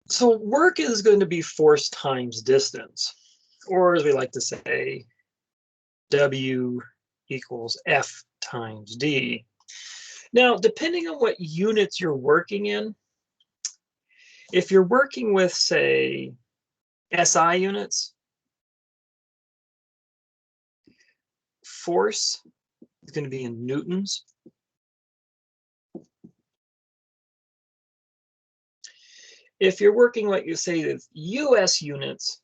So work is going to be force times distance, or as we like to say, W equals F times D. Now, depending on what units you're working in, if you're working with, say, SI units, force is going to be in newtons. If you're working, like you say, with US units,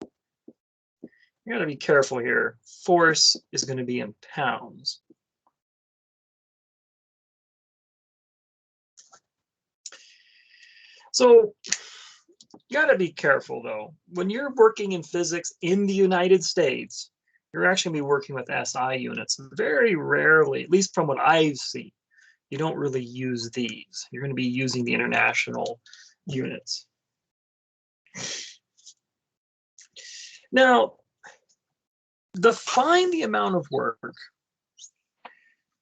you got to be careful here. Force is going to be in pounds. So you got to be careful, though. When you're working in physics in the United States, you're actually going to be working with SI units. Very rarely, at least from what I've seen, you don't really use these. You're going to be using the international units. Now, define the amount of work.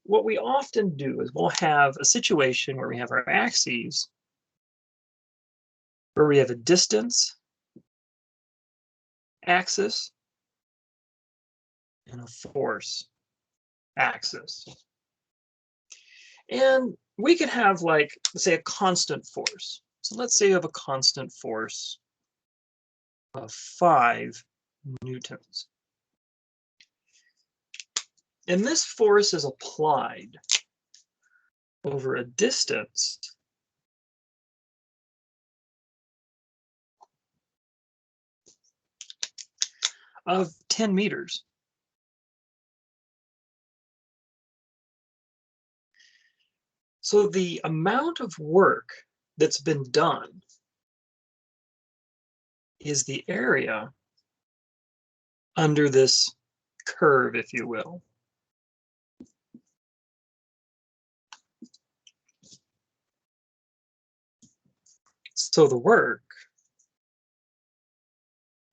What we often do is we'll have a situation where we have our axes, where we have a distance axis and a force axis. And we could have, like, let's say, a constant force. So let's say you have a constant force of 5 newtons. And this force is applied over a distance of 10 meters. So the amount of work that's been done is the area under this curve, if you will. So the work,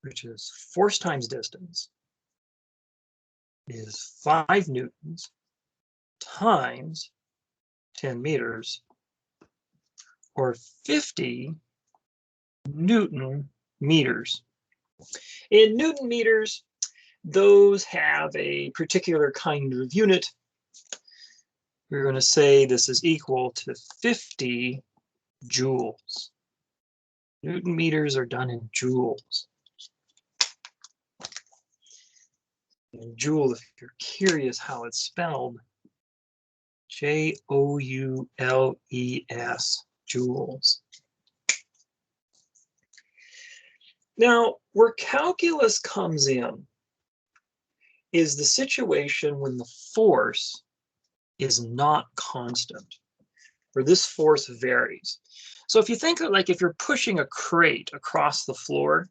which is force times distance, is 5 newtons times 10 meters, or 50 Newton meters. In Newton meters, those have a particular kind of unit. We're going to say this is equal to 50 joules. Newton meters are done in joules. And joule, if you're curious how it's spelled, Joules, joules. Now, where calculus comes in is the situation when the force is not constant, or this force varies. So if you think of, like, if you're pushing a crate across the floor,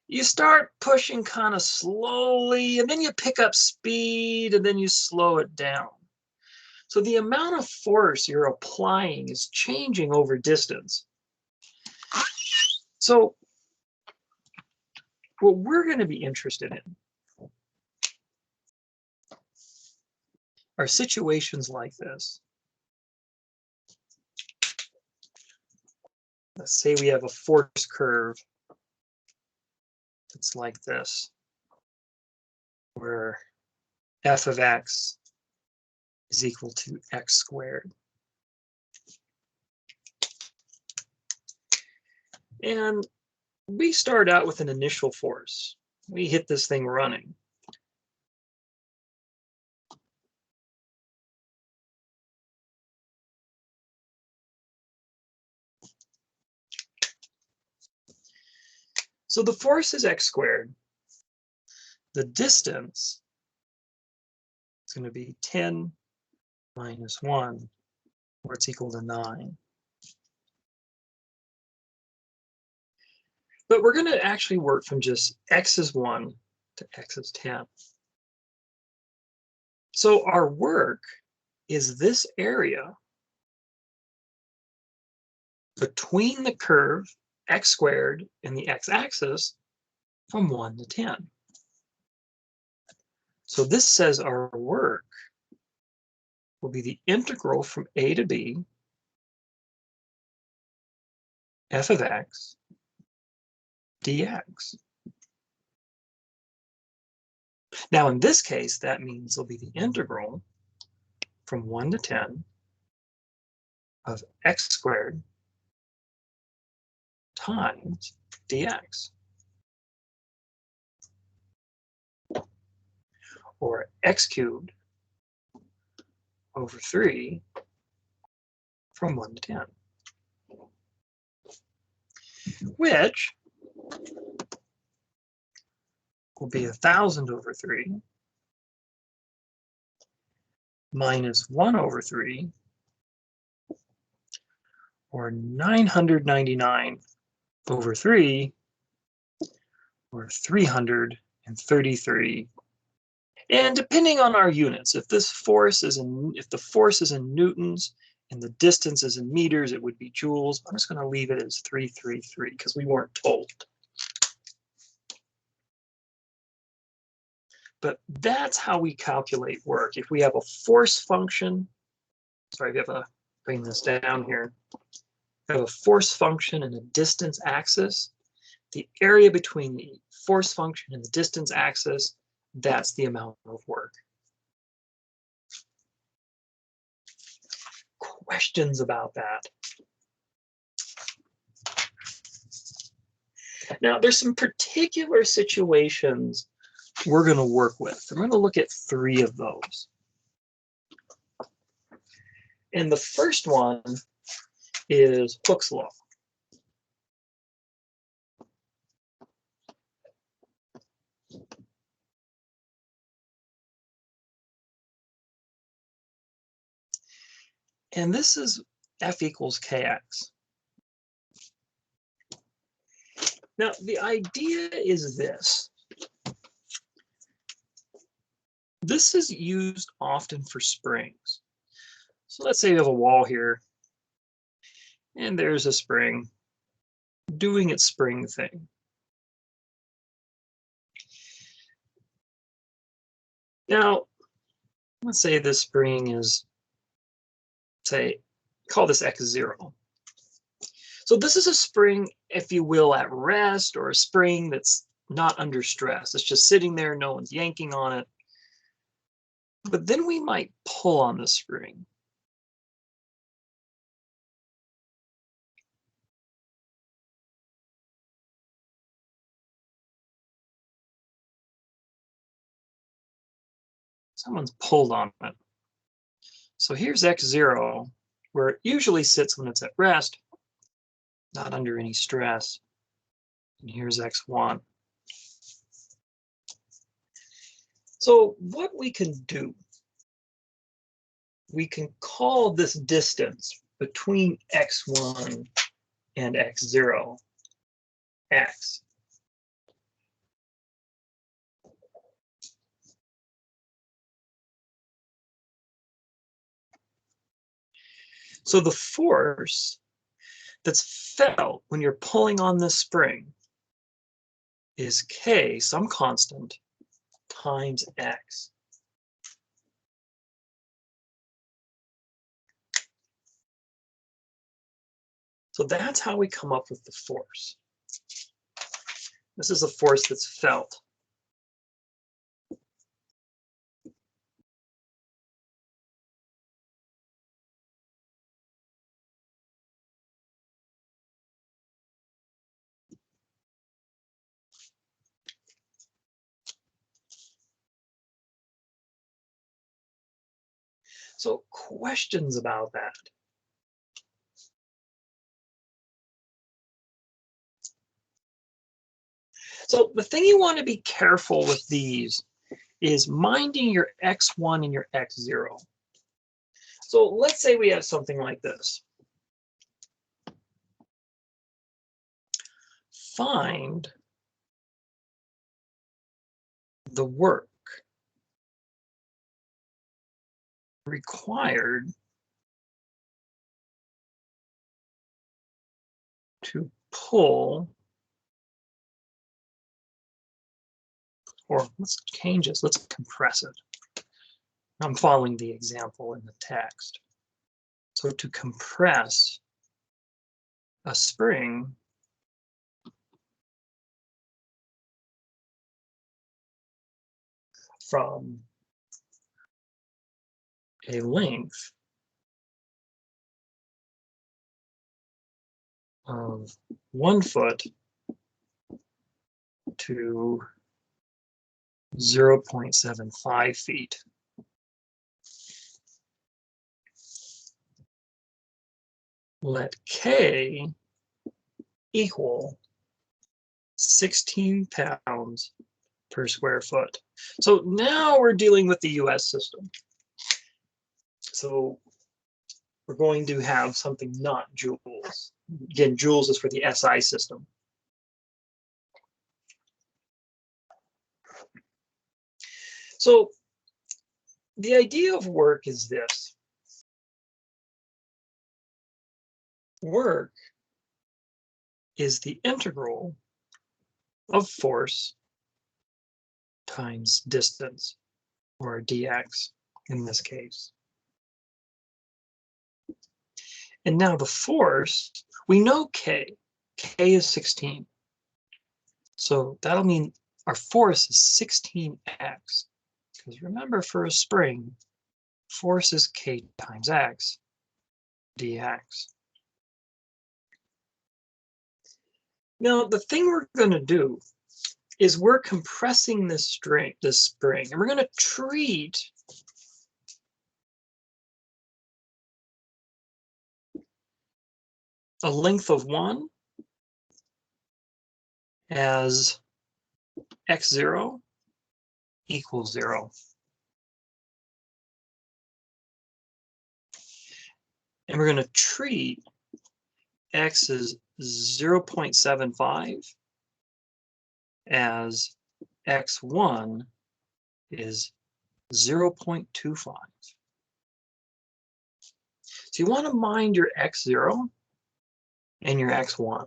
you start pushing kind of slowly, and then you pick up speed, and then you slow it down. So the amount of force you're applying is changing over distance. So what we're going to be interested in are situations like this. Let's say we have a force curve that's like this, where f of x is equal to x squared. And we start out with an initial force. We hit this thing running. So the force is x squared. The distance is going to be 10 minus 1, where it's equal to 9. But we're going to actually work from just x is 1 to x is 10. So our work is this area between the curve x squared and the x-axis from 1 to 10. So this says our work will be the integral from a to b f of x dx. Now, in this case, that means it'll be the integral from 1 to 10 of x squared times dx, or x cubed over 3 from 1 to 10, which will be 1,000 over 3 minus 1 over 3, or 999 over 3, or 333. And depending on our units, if the force is in newtons and the distance is in meters, it would be joules. I'm just going to leave it as 333 because we weren't told. But that's how we calculate work. If we have a force function, sorry, we have a, bring this down here. We have a force function and a distance axis. The area between the force function and the distance axis, that's the amount of work. Questions about that? Now, there's some particular situations we're going to work with. I'm going to look at 3 of those. And the first one is Hooke's law. And this is F equals kx. Now, the idea is this. This is used often for springs. So let's say we have a wall here, and there's a spring doing its spring thing. Now, let's say this spring is, say, call this x0. So this is a spring, if you will, at rest, or a spring that's not under stress. It's just sitting there, no one's yanking on it. But then we might pull on the spring. Someone's pulled on it. So here's x0, where it usually sits when it's at rest, not under any stress. And here's x1. So what we can do, we can call this distance between x1 and x0 x. So the force that's felt when you're pulling on this spring is k, some constant, times x. So that's how we come up with the force. This is a force that's felt. So questions about that? So the thing you want to be careful with these is minding your x1 and your x0. So let's say we have something like this. Find the work required to pull, or let's change this, let's compress it. I'm following the example in the text. So to compress a spring from a length of 1 foot to 0.75 feet. Let K equal 16 pounds per square foot. So now we're dealing with the US system. So we're going to have something not joules. Again, joules is for the SI system. So the idea of work is this. Work is the integral of force times distance, or dx in this case. And now the force, we know K. K is 16. So that'll mean our force is 16x. Because remember, for a spring, force is K times x dx. Now, the thing we're going to do is we're compressing this spring, and we're going to treat a length of 1 as x0 equals 0. And we're going to treat x as 0.75 as x1 is 0.25. So you want to mind your x0 and your x1.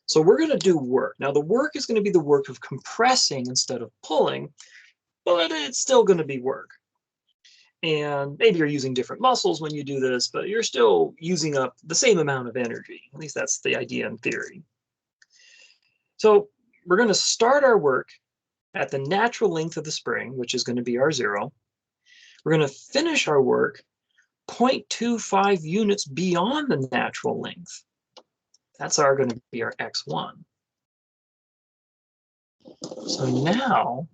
So we're going to do work. Now the work is going to be the work of compressing instead of pulling, but it's still going to be work. And maybe you're using different muscles when you do this, but you're still using up the same amount of energy. At least that's the idea in theory. So we're going to start our work at the natural length of the spring, which is going to be our 0. We're going to finish our work 0.25 units beyond the natural length. That's going to be our x1. So now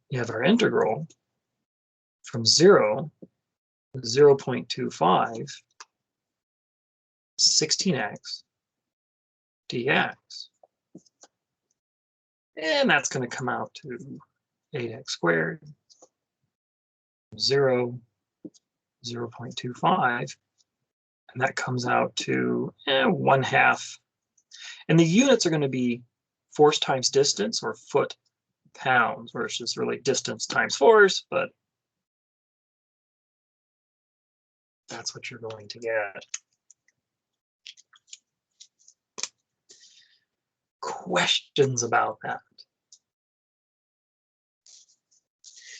you have our integral from 0 to 0.25, 16x dx. And that's going to come out to 8x squared, 0, 0.25. And that comes out to 1/2. And the units are going to be force times distance, or foot pounds, versus really distance times force, but that's what you're going to get. Questions about that?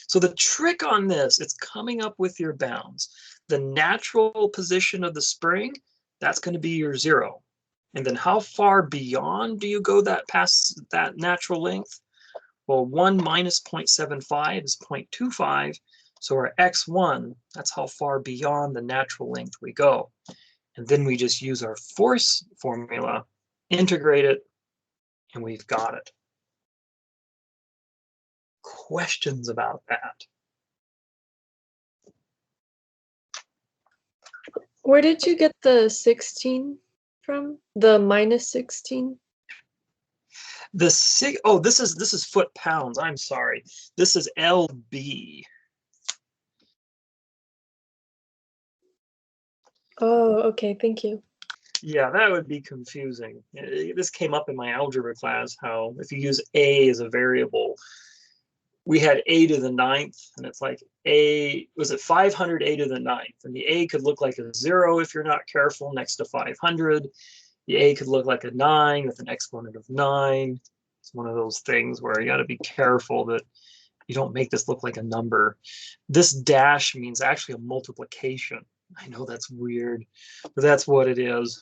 So the trick on this, it's coming up with your bounds. The natural position of the spring, that's going to be your 0. And then how far beyond do you go that past that natural length? Well, 1 minus 0.75 is 0.25. So our x1, that's how far beyond the natural length we go. And then we just use our force formula, integrate it, and we've got it. Questions about that? Where did you get the 16 from? The minus 16? Oh, this is foot pounds. I'm sorry. This is lb. Oh, okay. Thank you. Yeah, that would be confusing. This came up in my algebra class, how if you use a as a variable, we had a to the 9th, and it's like a, was it 500 a to the 9th? And the a could look like a 0 if you're not careful next to 500. The a could look like a 9 with an exponent of 9. It's one of those things where you got to be careful that you don't make this look like a number. This dash means actually a multiplication. I know that's weird, but that's what it is.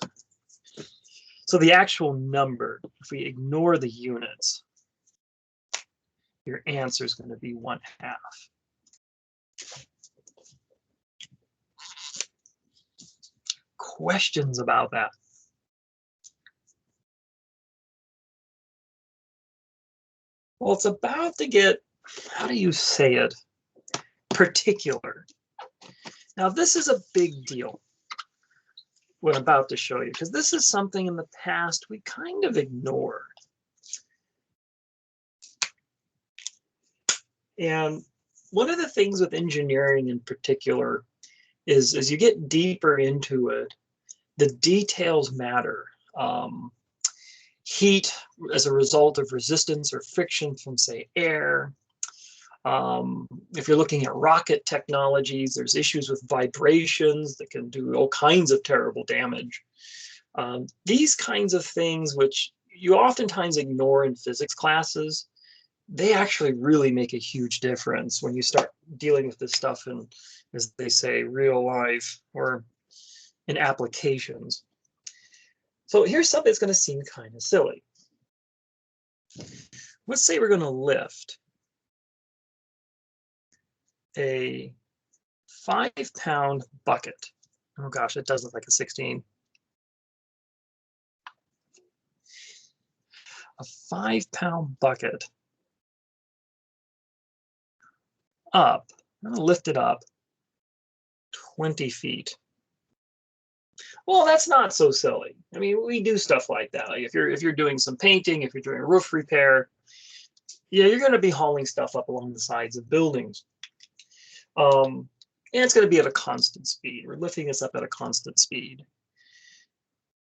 So the actual number, if we ignore the units, your answer is going to be 1/2. Questions about that? Well, it's about to get, how do you say it, particular. Now, this is a big deal, what I'm about to show you, because this is something in the past we kind of ignored. And one of the things with engineering in particular is as you get deeper into it, the details matter. Heat as a result of resistance or friction from, say, air. If you're looking at rocket technologies, there's issues with vibrations that can do all kinds of terrible damage. These kinds of things, which you oftentimes ignore in physics classes, they actually really make a huge difference when you start dealing with this stuff in, as they say, real life or in applications. So here's something that's going to seem kind of silly. Let's say we're going to lift a 5-pound bucket. Oh gosh, it does look like a 16. A 5-pound bucket up. I'm going to lift it up 20 feet. Well, that's not so silly. I mean, we do stuff like that. Like if you're doing some painting, if you're doing a roof repair, yeah, you're going to be hauling stuff up along the sides of buildings. And it's going to be at a constant speed. We're lifting this up at a constant speed.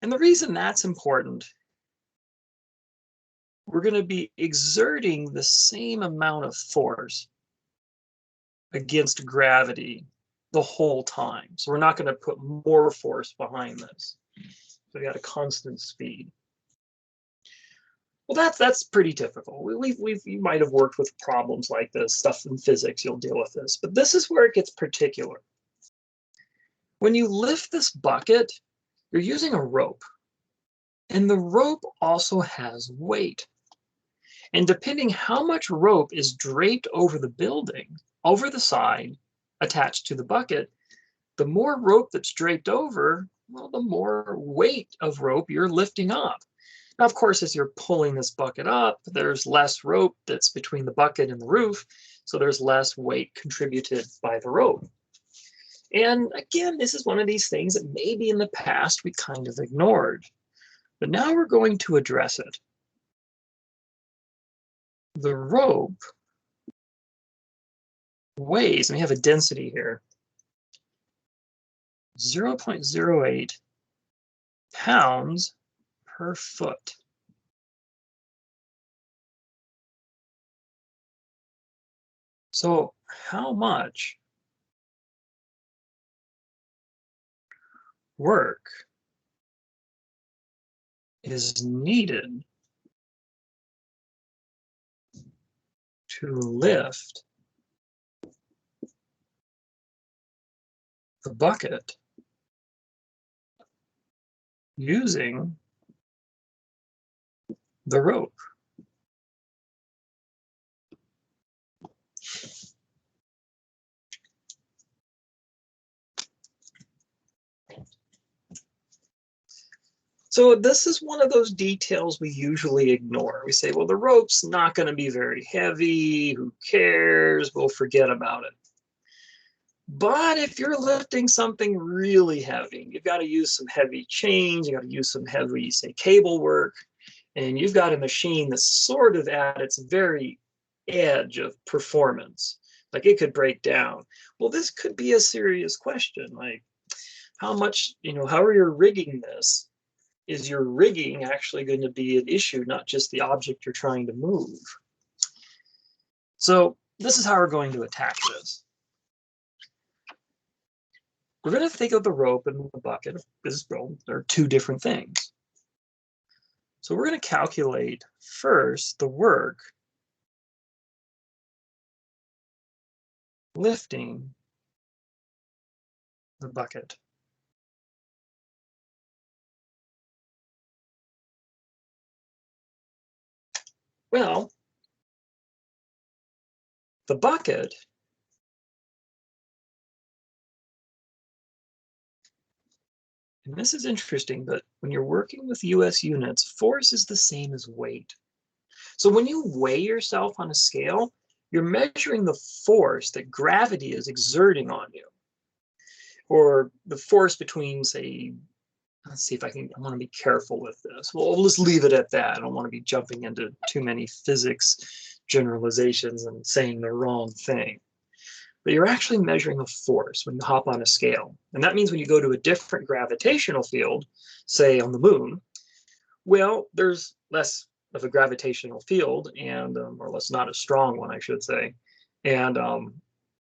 And the reason that's important, we're going to be exerting the same amount of force against gravity the whole time. So we're not going to put more force behind this. So we got a constant speed. Well, that's pretty typical. You might have worked with problems like this, stuff in physics, you'll deal with this. But this is where it gets particular. When you lift this bucket, you're using a rope. And the rope also has weight. And depending how much rope is draped over the building, over the side, attached to the bucket, the more rope that's draped over, well, the more weight of rope you're lifting up. Now, of course, as you're pulling this bucket up, there's less rope that's between the bucket and the roof, so there's less weight contributed by the rope. And again, this is one of these things that maybe in the past we kind of ignored, but now we're going to address it. The rope weighs, and we have a density here, 0.08 pounds per foot. So how much work is needed to lift the bucket using the rope? So this is one of those details we usually ignore. We say, well, the rope's not going to be very heavy. Who cares? We'll forget about it. But if you're lifting something really heavy, you've got to use some heavy chains, you got to use some heavy, say, cable work, and you've got a machine that's sort of at its very edge of performance. Like it could break down. Well, this could be a serious question. Like, how much, how are you rigging this? Is your rigging actually going to be an issue, not just the object you're trying to move? So this is how we're going to attack this. We're going to think of the rope and the bucket as, well, they're two different things. So we're going to calculate first the work lifting the bucket? Well, the bucket and this is interesting, but when you're working with US units, force is the same as weight. So when you weigh yourself on a scale, you're measuring the force that gravity is exerting on you, or the force between, say, let's see if I want to be careful with this. Well, we'll just leave it at that. I don't want to be jumping into too many physics generalizations and saying the wrong thing. But you're actually measuring a force when you hop on a scale. And that means when you go to a different gravitational field, say on the moon, well, there's less of a gravitational field and or less not a strong one, I should say. And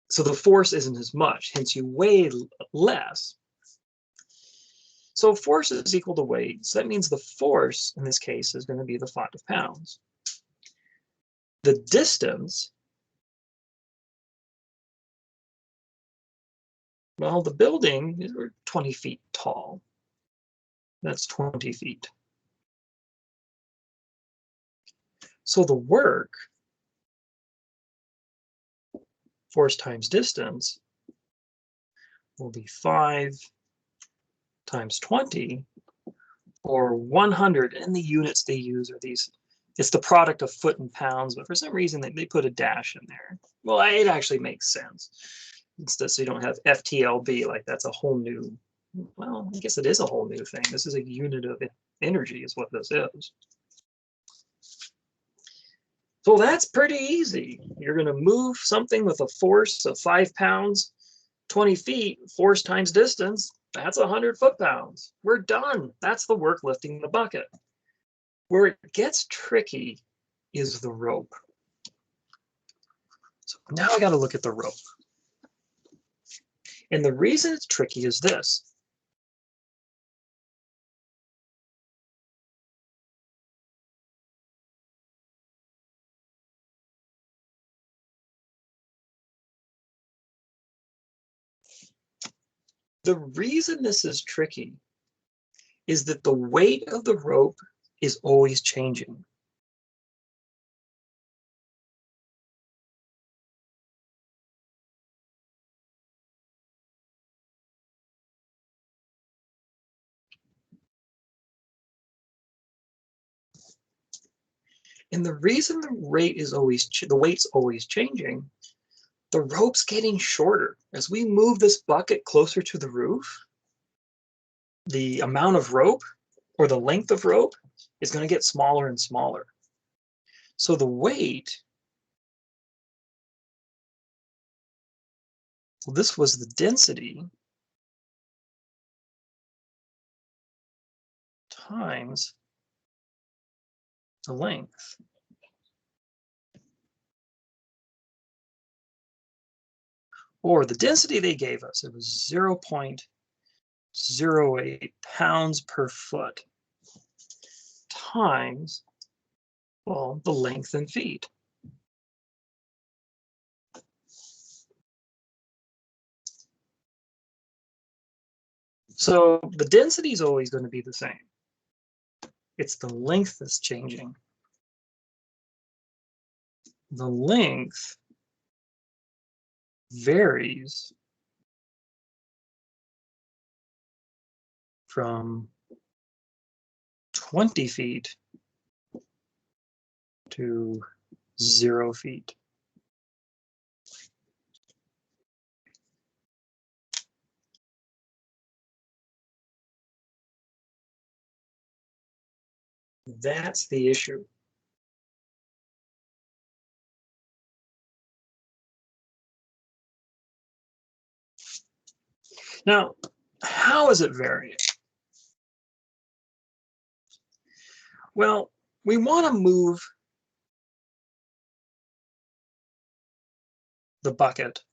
so the force isn't as much, hence you weigh less. So force is equal to weight. So that means the force in this case is going to be the 5 pounds. The distance, well, the building is 20 feet tall. That's 20 feet. So the work, force times distance, will be 5 times 20, or 100, and the units they use are these. It's the product of foot and pounds, but for some reason they put a dash in there. Well, it actually makes sense. Instead, so you don't have FTLB, like that's a whole new, well, I guess it is a whole new thing. This is a unit of energy is what this is. So that's pretty easy. You're going to move something with a force of 5 pounds, 20 feet, force times distance. That's 100 foot-pounds. We're done. That's the work lifting the bucket. Where it gets tricky is the rope. So now I got to look at the rope. And the reason it's tricky is this. The reason this is tricky is that the weight of the rope is always changing. And the reason the weight's always changing, the rope's getting shorter. As we move this bucket closer to the roof, the amount of rope or the length of rope is going to get smaller and smaller. So the weight, well, this was the density times the length. Or the density they gave us, it was 0.08 pounds per foot times, well, the length in feet. So the density is always going to be the same. It's the length that's changing. The length varies from 20 feet to 0 feet. That's the issue. Now, how is it varying? Well, we want to move the bucket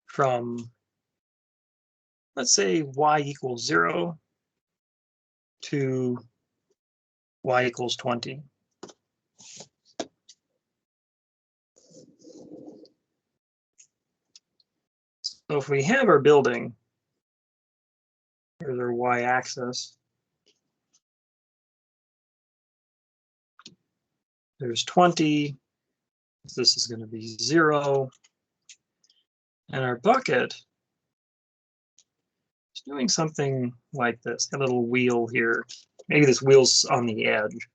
from, let's say, y equals 0 to y equals 20. So if we have our building, here's our y-axis. There's 20. This is going to be 0. And our bucket is doing something like this, a little wheel here. Maybe this wheel's on the edge,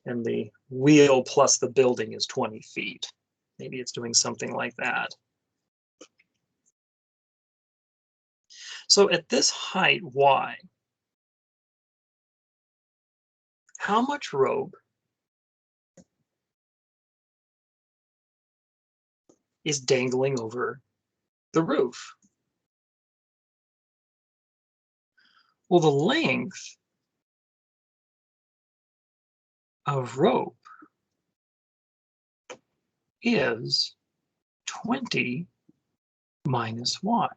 and the wheel plus the building is 20 feet. Maybe it's doing something like that. So at this height, y, how much rope is dangling over the roof? Well, the length of rope is 20 minus y.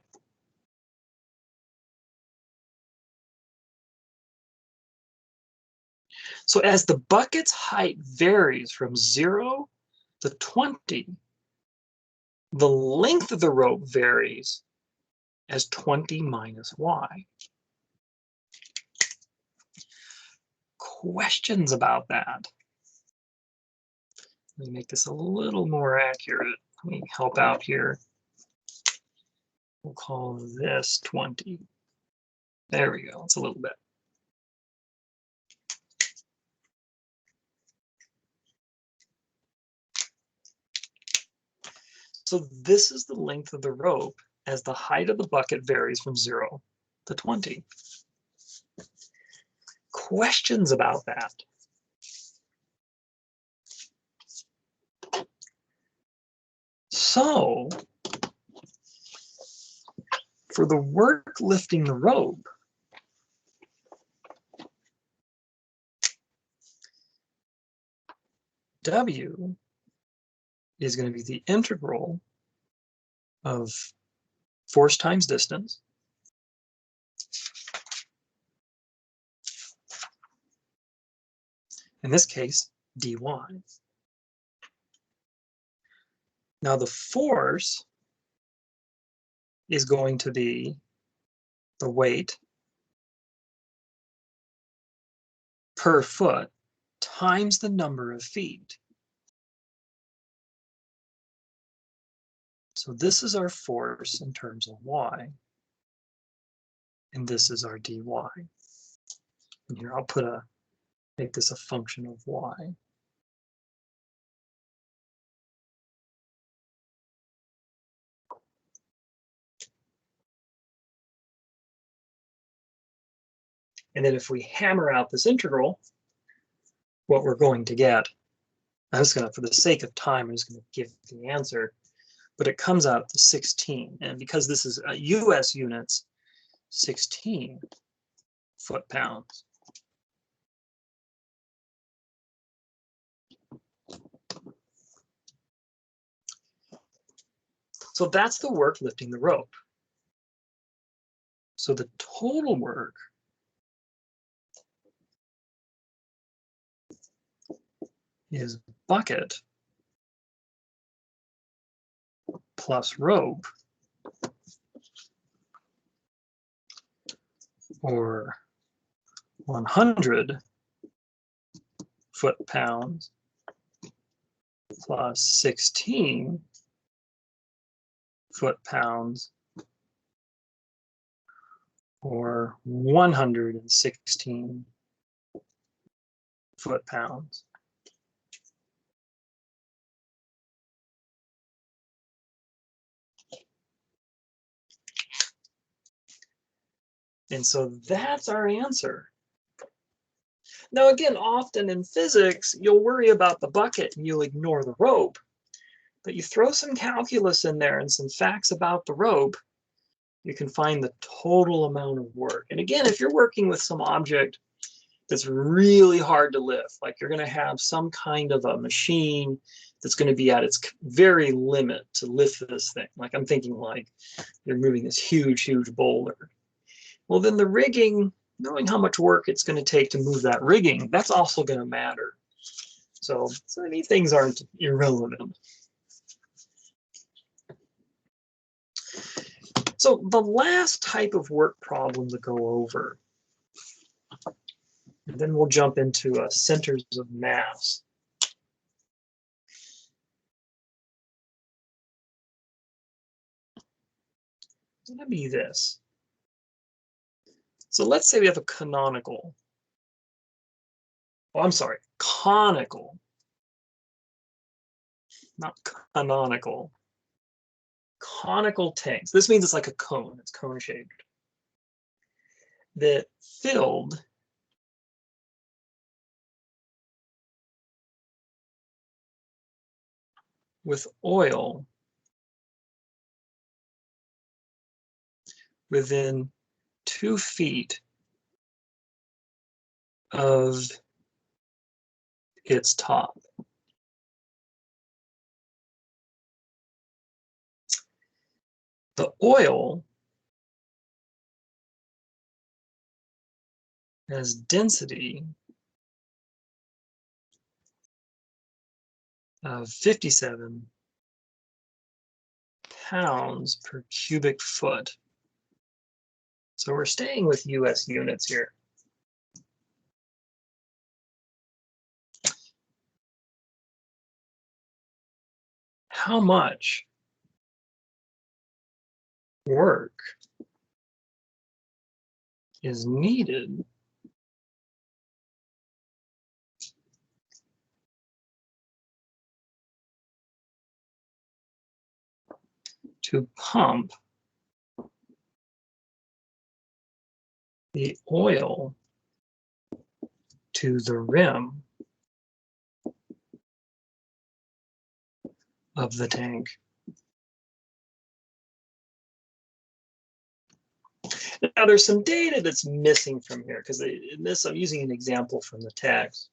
So as the bucket's height varies from 0 to 20, the length of the rope varies as 20 minus y. Questions about that? Let me make this a little more accurate. Let me help out here. We'll call this 20. There we go. It's a little bit. So this is the length of the rope as the height of the bucket varies from 0 to 20. Questions about that? So for the work lifting the rope, W is going to be the integral of force times distance. In this case, dy. Now the force is going to be the weight per foot times the number of feet. So this is our force in terms of y, and this is our dy. And here I'll make this a function of y. And then if we hammer out this integral, what we're going to get, I'm just going to, for the sake of time, I'm just going to give the answer, but it comes out to 16. And because this is US units, 16 foot-pounds. So that's the work lifting the rope. So the total work is bucket plus rope, or 100 foot-pounds plus 16 foot-pounds, or 116 foot-pounds. And so that's our answer. Now, again, often in physics, you'll worry about the bucket and you'll ignore the rope. But you throw some calculus in there and some facts about the rope, you can find the total amount of work. And again, if you're working with some object that's really hard to lift, like you're going to have some kind of a machine that's going to be at its very limit to lift this thing. Like I'm thinking like you're moving this huge, huge boulder. Well, then the rigging, knowing how much work it's going to take to move that rigging, that's also going to matter. So these things aren't irrelevant. So the last type of work problem to go over, and then we'll jump into centers of mass. It's going to be this. So let's say we have a canonical. Oh, I'm sorry, conical, not canonical. Conical tanks. This means it's like a cone. It's cone-shaped. That filled with oil within 2 feet of its top. The oil has density of 57 pounds per cubic foot. So we're staying with US units here. How much work is needed to pump the oil to the rim of the tank? Now there's some data that's missing from here because in this I'm using an example from the text.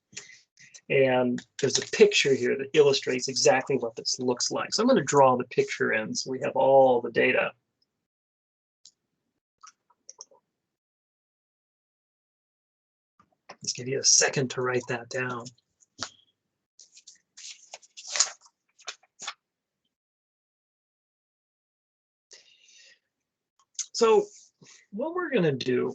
And there's a picture here that illustrates exactly what this looks like. So I'm going to draw the picture in so we have all the data. Let's give you a second to write that down. So what we're going to do,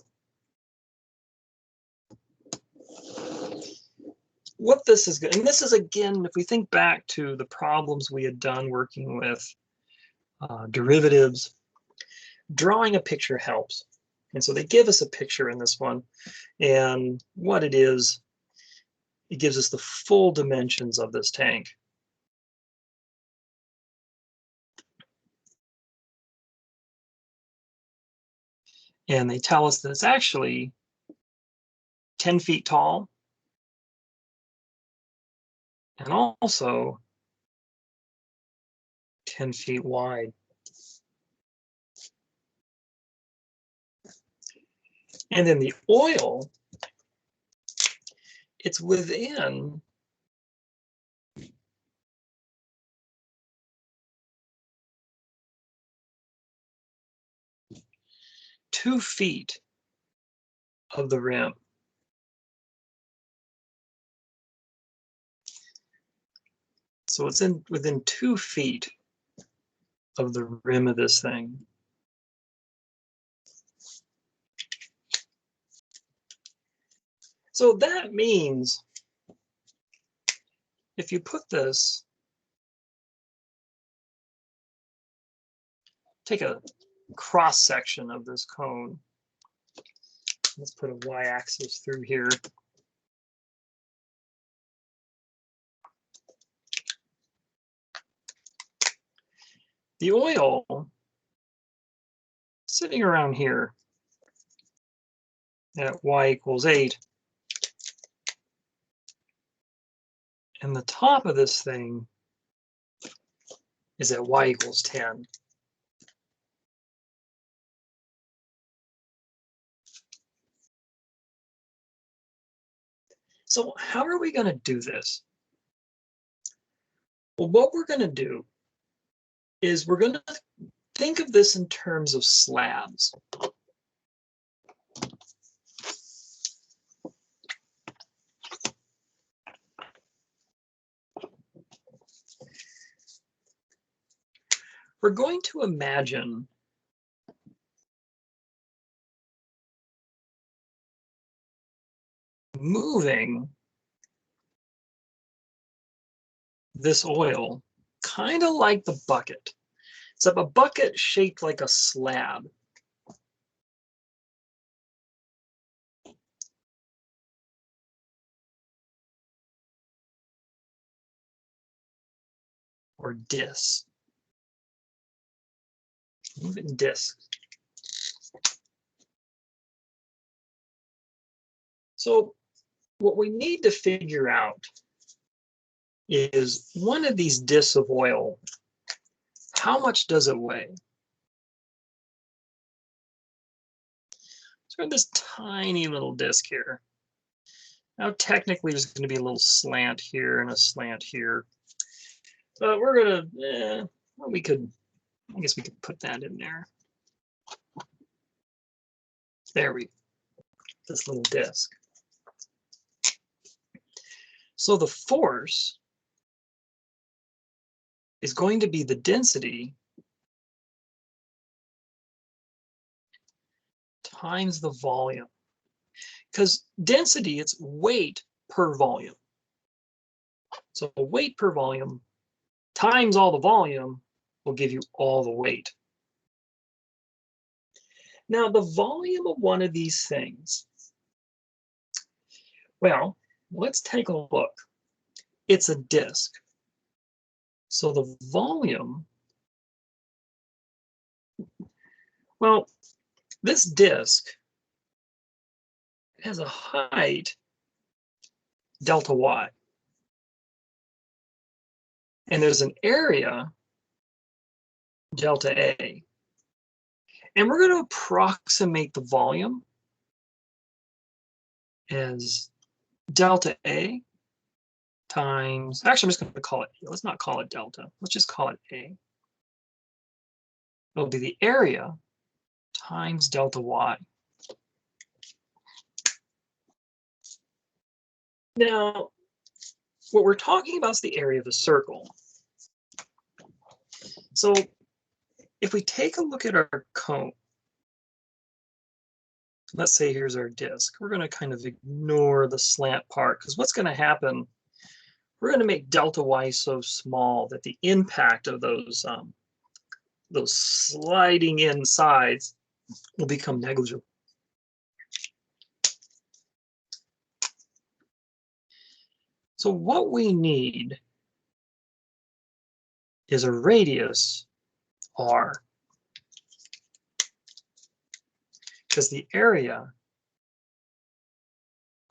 what this is, and this is again, if we think back to the problems we had done working with derivatives, drawing a picture helps. And so they give us a picture in this one, and what it is, it gives us the full dimensions of this tank. And they tell us that it's actually 10 feet tall and also 10 feet wide. And then the oil, it's within 2 feet of the rim. So it's within 2 feet of the rim of this thing. So that means if you put this, take a cross section of this cone. Let's put a y-axis through here. The oil sitting around here at y = 8. And the top of this thing is at y = 10. So how are we going to do this? Well, what we're going to do is we're going to think of this in terms of slabs. We're going to imagine moving this oil kind of like the bucket. It's a bucket shaped like a slab. Or disc. Move it in disc. So what we need to figure out is one of these discs of oil, how much does it weigh? So we have this tiny little disc here. Now technically there's going to be a little slant here and a slant here. But we're going to, well, I guess we could put that in there. There we go, this little disc. So the force is going to be the density times the volume. Because density, it's weight per volume. So weight per volume times all the volume will give you all the weight. Now, the volume of one of these things, well, let's take a look. It's a disk. So the volume, well, this disk has a height, delta y. And there's an area, delta A. And we're going to approximate the volume as delta A times, actually I'm just going to call it, let's not call it delta, let's just call it A. It'll be the area times delta y. Now, what we're talking about is the area of a circle. So if we take a look at our cone, let's say here's our disk. We're going to kind of ignore the slant part because what's going to happen, we're going to make delta y so small that the impact of those sliding in sides will become negligible. So what we need is a radius r, because the area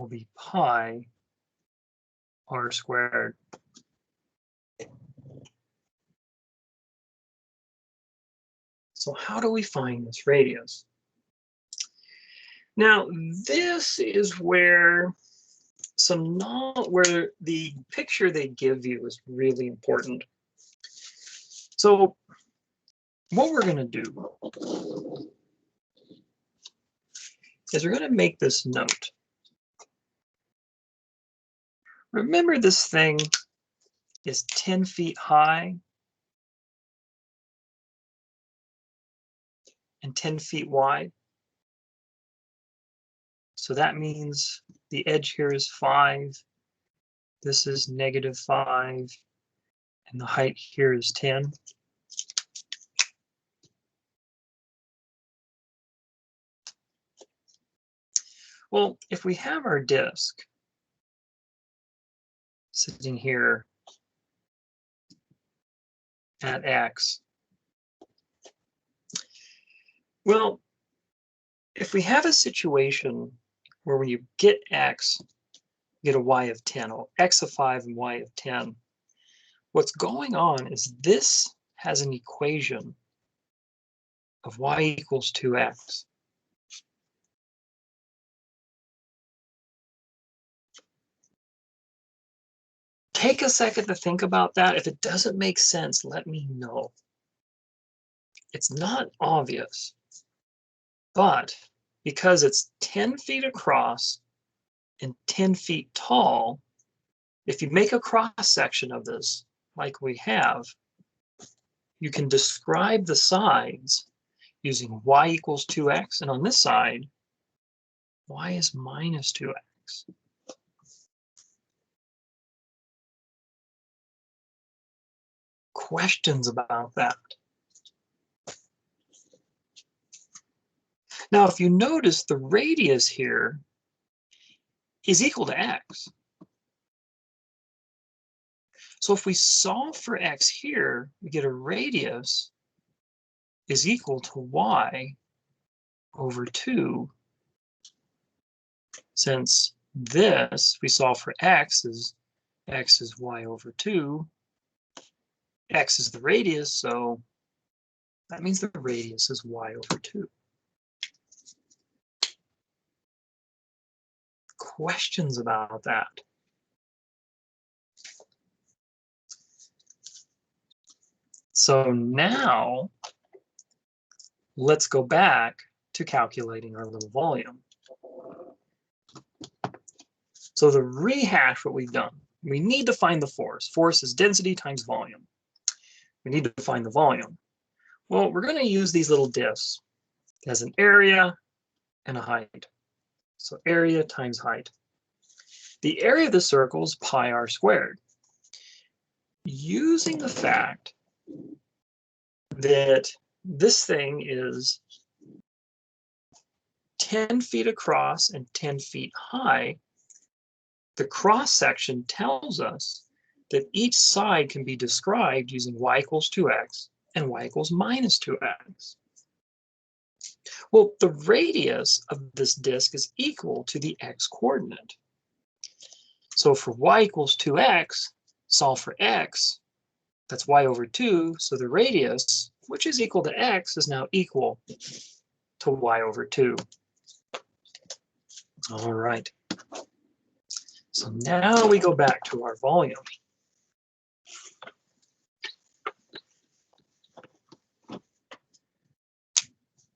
will be pi r squared. So how do we find this radius? Now, this is where where the picture they give you is really important. So what we're going to do is we're going to make this note. Remember, this thing is 10 feet high and 10 feet wide. So that means the edge here is 5. This is -5. And the height here is 10. Well, if we have our disk sitting here at x, well, if we have a situation where when you get x, you get a y of 10, or x of 5 and y of 10, what's going on is this has an equation of y equals 2x. Take a second to think about that. If it doesn't make sense, let me know. It's not obvious, but because it's 10 feet across and 10 feet tall, if you make a cross section of this, like we have, you can describe the sides using y equals 2x, and on this side, y is minus 2x. Questions about that? Now, if you notice, the radius here is equal to x. So if we solve for x here, we get a radius is equal to y over 2. Since this, we solve for x is y over 2. X is the radius, so that means the radius is y over 2. Questions about that? So now let's go back to calculating our little volume. So to rehash what we've done, we need to find the force. Force is density times volume. We need to find the volume. Well, we're going to use these little discs as an area and a height. So area times height. The area of the circle is pi r squared. Using the fact that this thing is 10 feet across and 10 feet high, the cross section tells us that each side can be described using y equals 2x and y equals minus 2x. Well, the radius of this disk is equal to the x coordinate. So for y equals 2x, solve for x, that's y over 2, so the radius, which is equal to x, is now equal to y over 2. All right. So now we go back to our volume.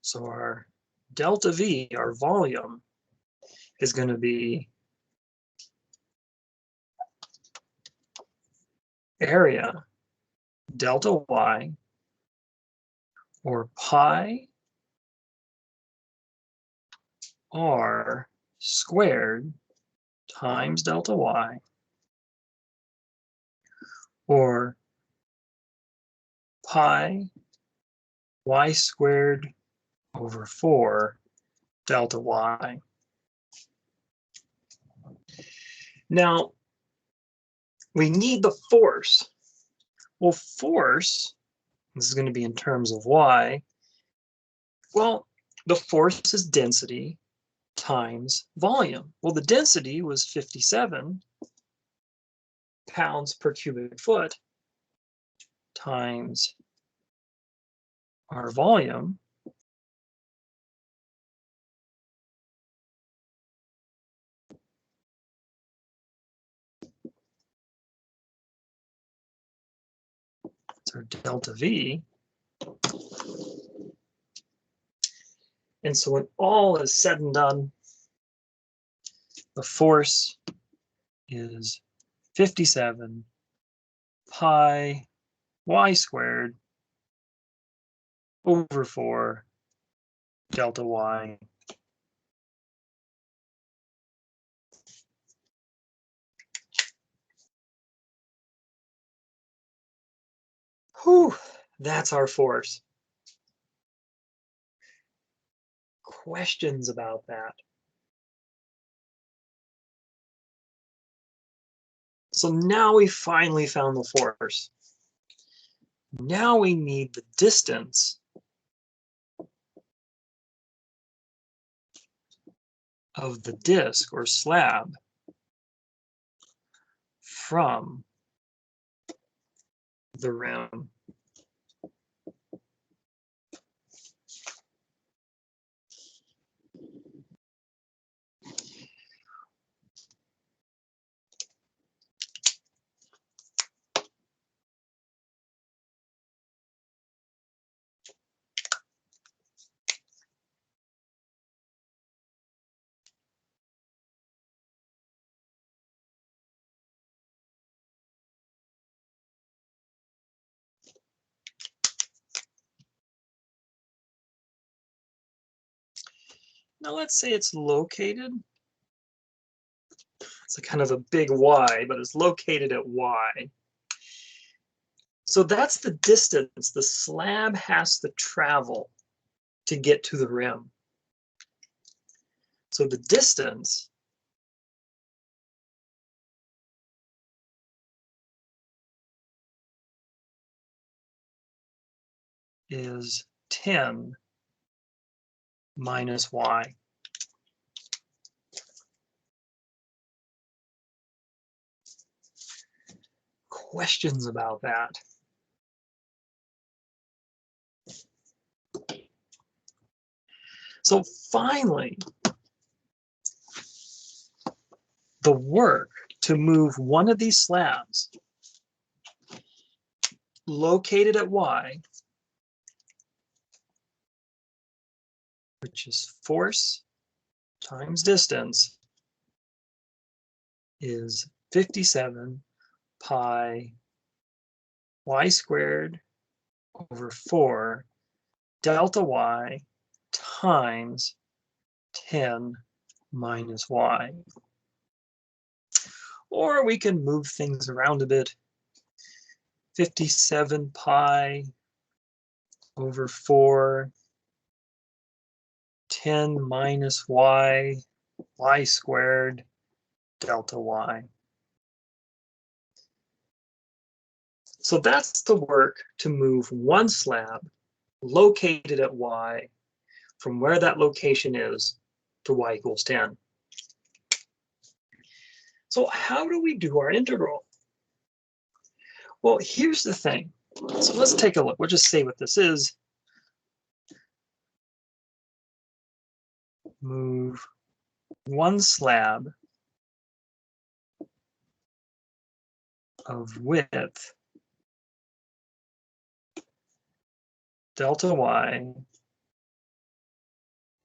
So our delta V, our volume, is going to be area delta Y, or pi r squared times delta Y, or pi y squared over 4 delta Y. Now, we need the force. Well, force, this is going to be in terms of Y. Well, the force is density times volume. Well, the density was 57 pounds per cubic foot times our volume. So delta V. And so when all is said and done, the force is 57 pi y squared over 4 delta Y. Whew, that's our force. Questions about that? So now we finally found the force. Now we need the distance of the disc or slab from the rim. Now let's say it's located. It's a kind of a big Y, but it's located at Y. So that's the distance the slab has to travel to get to the rim. So the distance is 10 minus y. Questions about that? So finally, the work to move one of these slabs located at y, which is force times distance, is 57 pi y squared over 4 delta y times 10 minus y. Or we can move things around a bit. 57 pi over 4, 10 minus y, y squared, delta y. So that's the work to move one slab located at y from where that location is to y equals 10. So how do we do our integral? Well, here's the thing. So let's take a look. We'll just say what this is. Move one slab of width delta y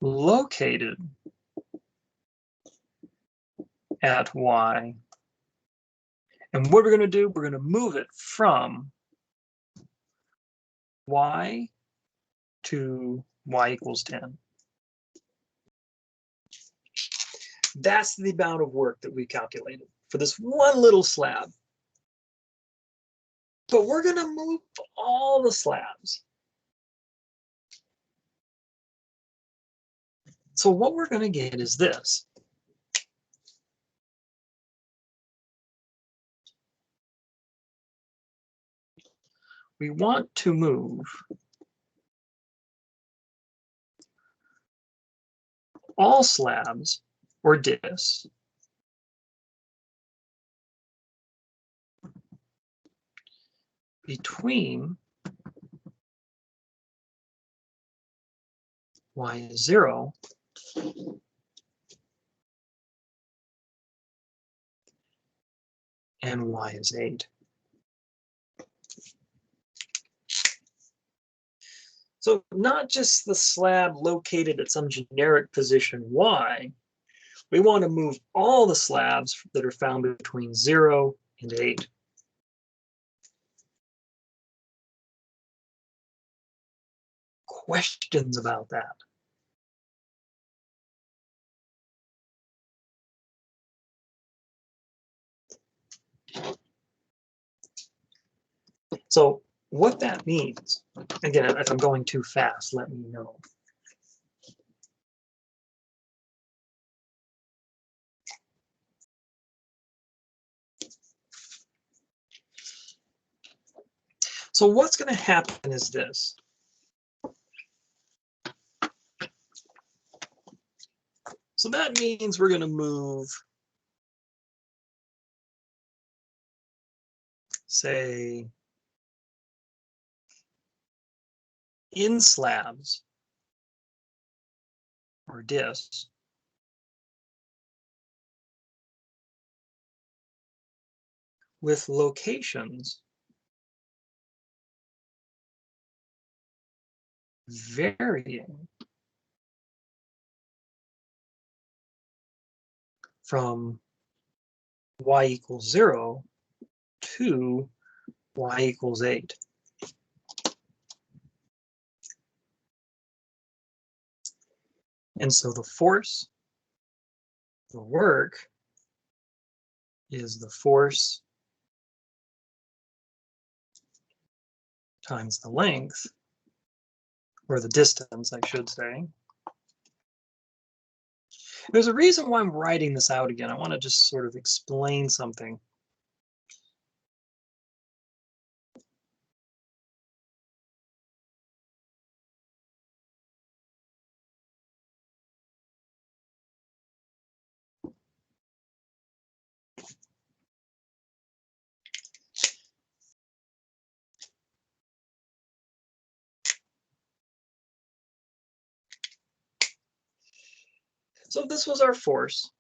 located at y. And what we're going to do, we're going to move it from y to y equals 10. That's the amount of work that we calculated for this one little slab. But we're going to move all the slabs. So what we're going to get is this. We want to move all slabs or discs between y is 0 and y is 8. So not just the slab located at some generic position y, we want to move all the slabs that are found between 0 and 8. Questions about that? So what that means, again, if I'm going too fast, let me know. So what's going to happen is this. So that means we're going to move, say, in slabs or discs with locations varying from y equals 0 to y equals 8. And so the force, the work, is the force times the length, or the distance, I should say. There's a reason why I'm writing this out again. I want to just sort of explain something. So this was our force,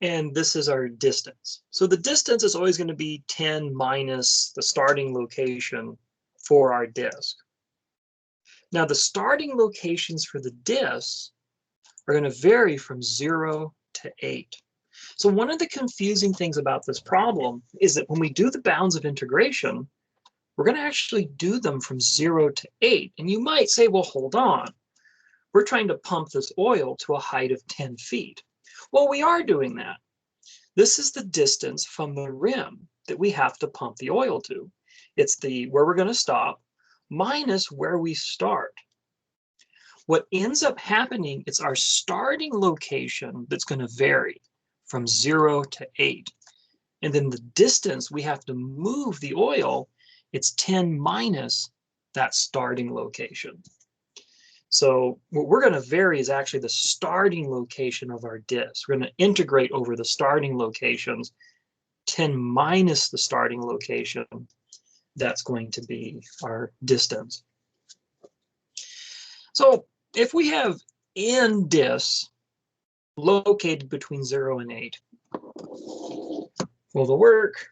and this is our distance. So the distance is always going to be 10 minus the starting location for our disk. Now the starting locations for the disks are going to vary from 0 to 8. So one of the confusing things about this problem is that when we do the bounds of integration, we're going to actually do them from 0 to 8. And you might say, well, hold on. We're trying to pump this oil to a height of 10 feet. Well, we are doing that. This is the distance from the rim that we have to pump the oil to. It's where we're going to stop minus where we start. What ends up happening is our starting location that's going to vary from 0 to 8. And then the distance we have to move the oil, it's 10 minus that starting location. So what we're going to vary is actually the starting location of our disk. We're going to integrate over the starting locations, 10 minus the starting location. That's going to be our distance. So if we have n disks located between 0 and 8, well, the work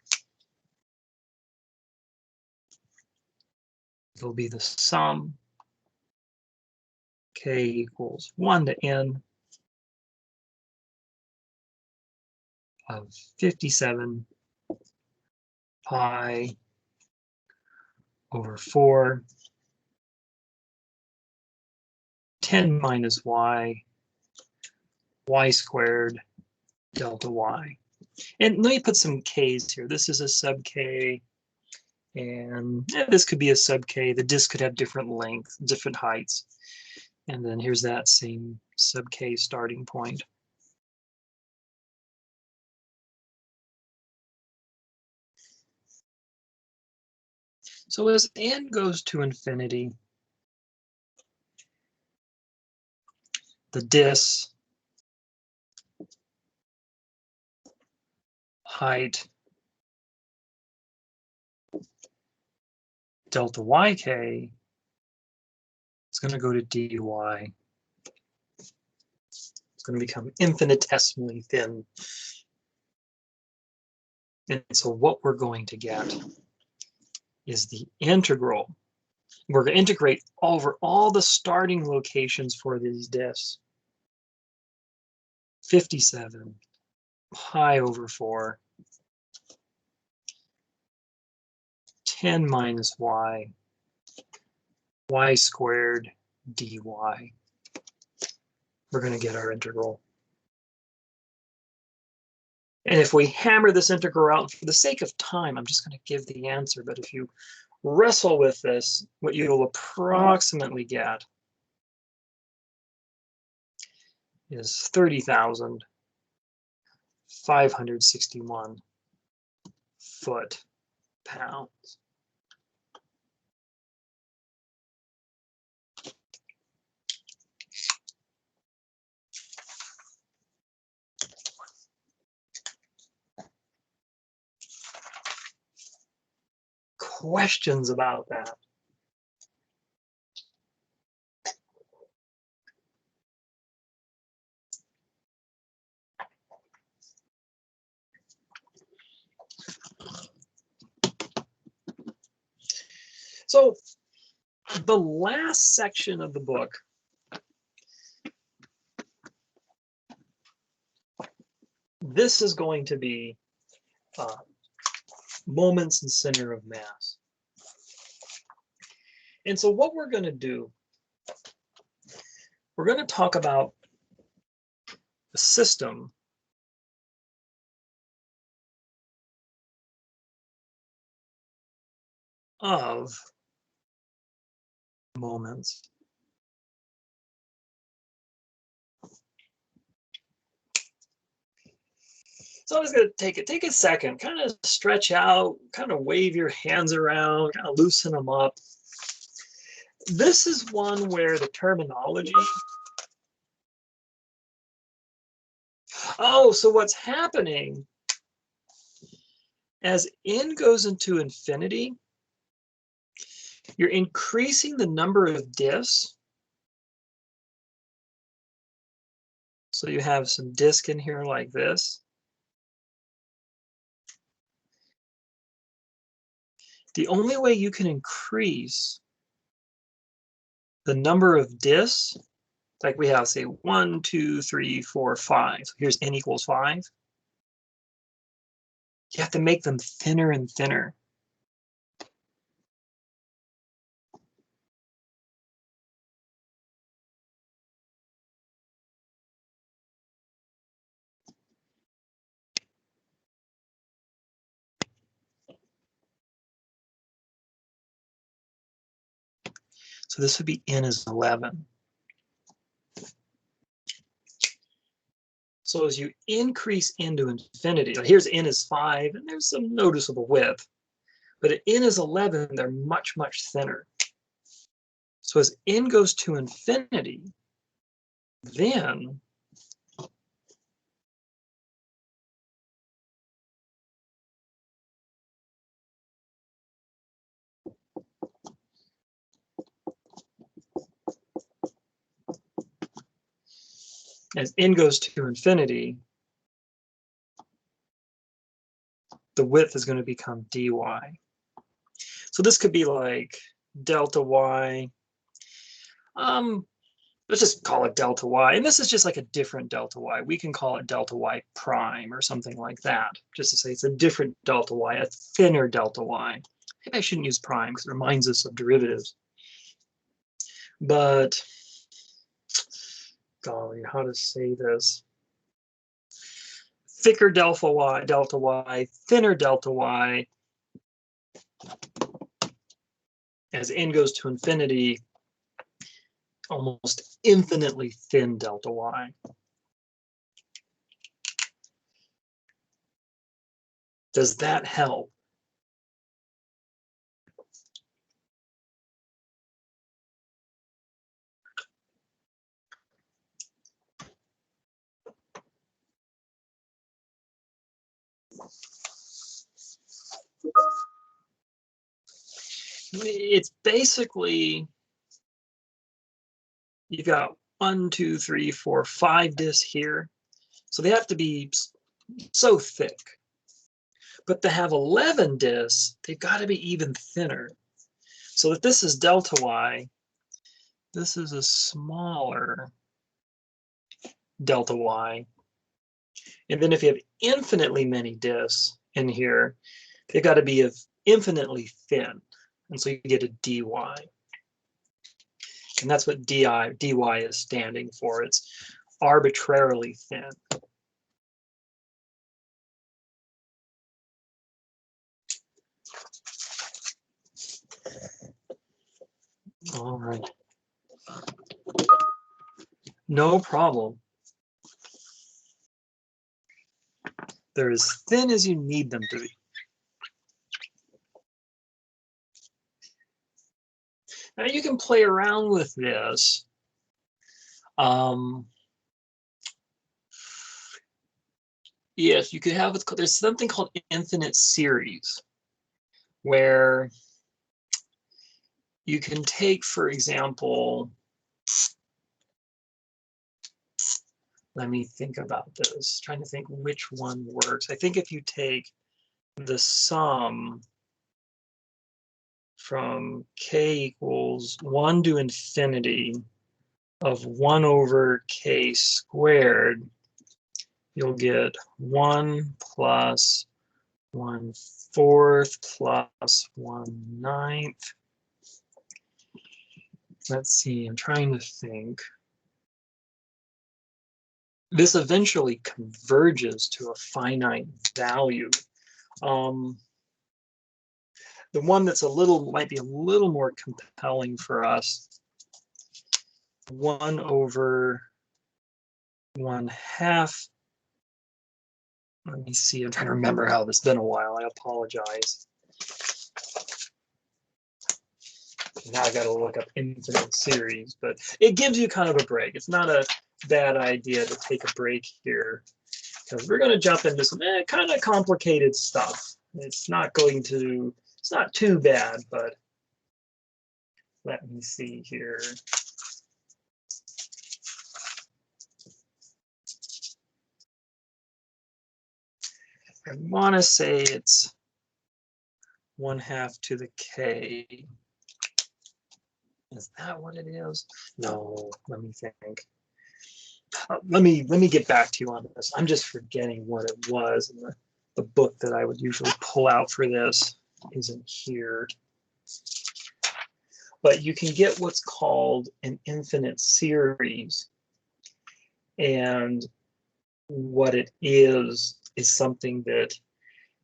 will be the sum k equals 1 to n of 57 pi over 4, 10 minus y, y squared delta y. And let me put some k's here. This is a sub k, and this could be a sub k. The disk could have different lengths, different heights. And then here's that same sub k starting point. So as n goes to infinity, the disk height delta yk is going to go to dy. It's going to become infinitesimally thin. And so what we're going to get is the integral. We're going to integrate over all the starting locations for these disks. 57 pi over 4, 10 minus y, y squared dy. We're going to get our integral. And if we hammer this integral out, for the sake of time, I'm just going to give the answer. But if you wrestle with this, what you'll approximately get is 30,561 foot-pounds. Questions about that? So the last section of the book this is going to be moments and center of mass. And so what we're going to do, we're going to talk about the system of moments. So I'm just going to take a second, kind of stretch out, kind of wave your hands around, kind of loosen them up. This is one where the terminology. Oh, so what's happening as n goes into infinity, you're increasing the number of disks. So you have some disk in here like this. The only way you can increase the number of disks, like we have, say, 1, 2, 3, 4, 5. So here's n equals 5. You have to make them thinner and thinner. So this would be n is 11. So as you increase n to infinity, like here's n is 5, and there's some noticeable width. But at n is 11, they're much, much thinner. So as n goes to infinity, then as n goes to infinity, the width is going to become dy. So this could be like delta y. Let's just call it delta y. And this is just like a different delta y. We can call it delta y prime or something like that, just to say it's a different delta y, a thinner delta y. Maybe I shouldn't use prime because it reminds us of derivatives. But, golly, how to say this? Thicker delta y, thinner delta y. As n goes to infinity, almost infinitely thin delta y. Does that help? It's basically, you've got 1, 2, 3, 4, 5 disks here. So they have to be so thick. But to have 11 disks, they've got to be even thinner. So if this is delta y, this is a smaller delta y. And then if you have infinitely many disks in here, they've got to be infinitely thin. And so you get a dy. And that's what dy is standing for. It's arbitrarily thin. All right. No problem. They're as thin as you need them to be. Now you can play around with this. Yes, you could have, there's something called infinite series, where you can take, for example, let me think about this, trying to think which one works. I think if you take the sum from k equals 1 to infinity of 1 over k squared, you'll get 1 plus 1/4 plus 1/9. Let's see, I'm trying to think. This eventually converges to a finite value. the one that's might be a little more compelling for us, 1/1/2. Let me see, I'm trying to remember how this has been a while. I apologize. Now I got to look up infinite series, but it gives you kind of a break. It's not a bad idea to take a break here, because we're going to jump into some kind of complicated stuff. It's not too bad, but let me see here. I want to say it's 1/2 to the k. Is that what it is? No, let me think. Let me get back to you on this. I'm just forgetting what it was. And the book that I would usually pull out for this isn't here. But you can get what's called an infinite series. And what it is something that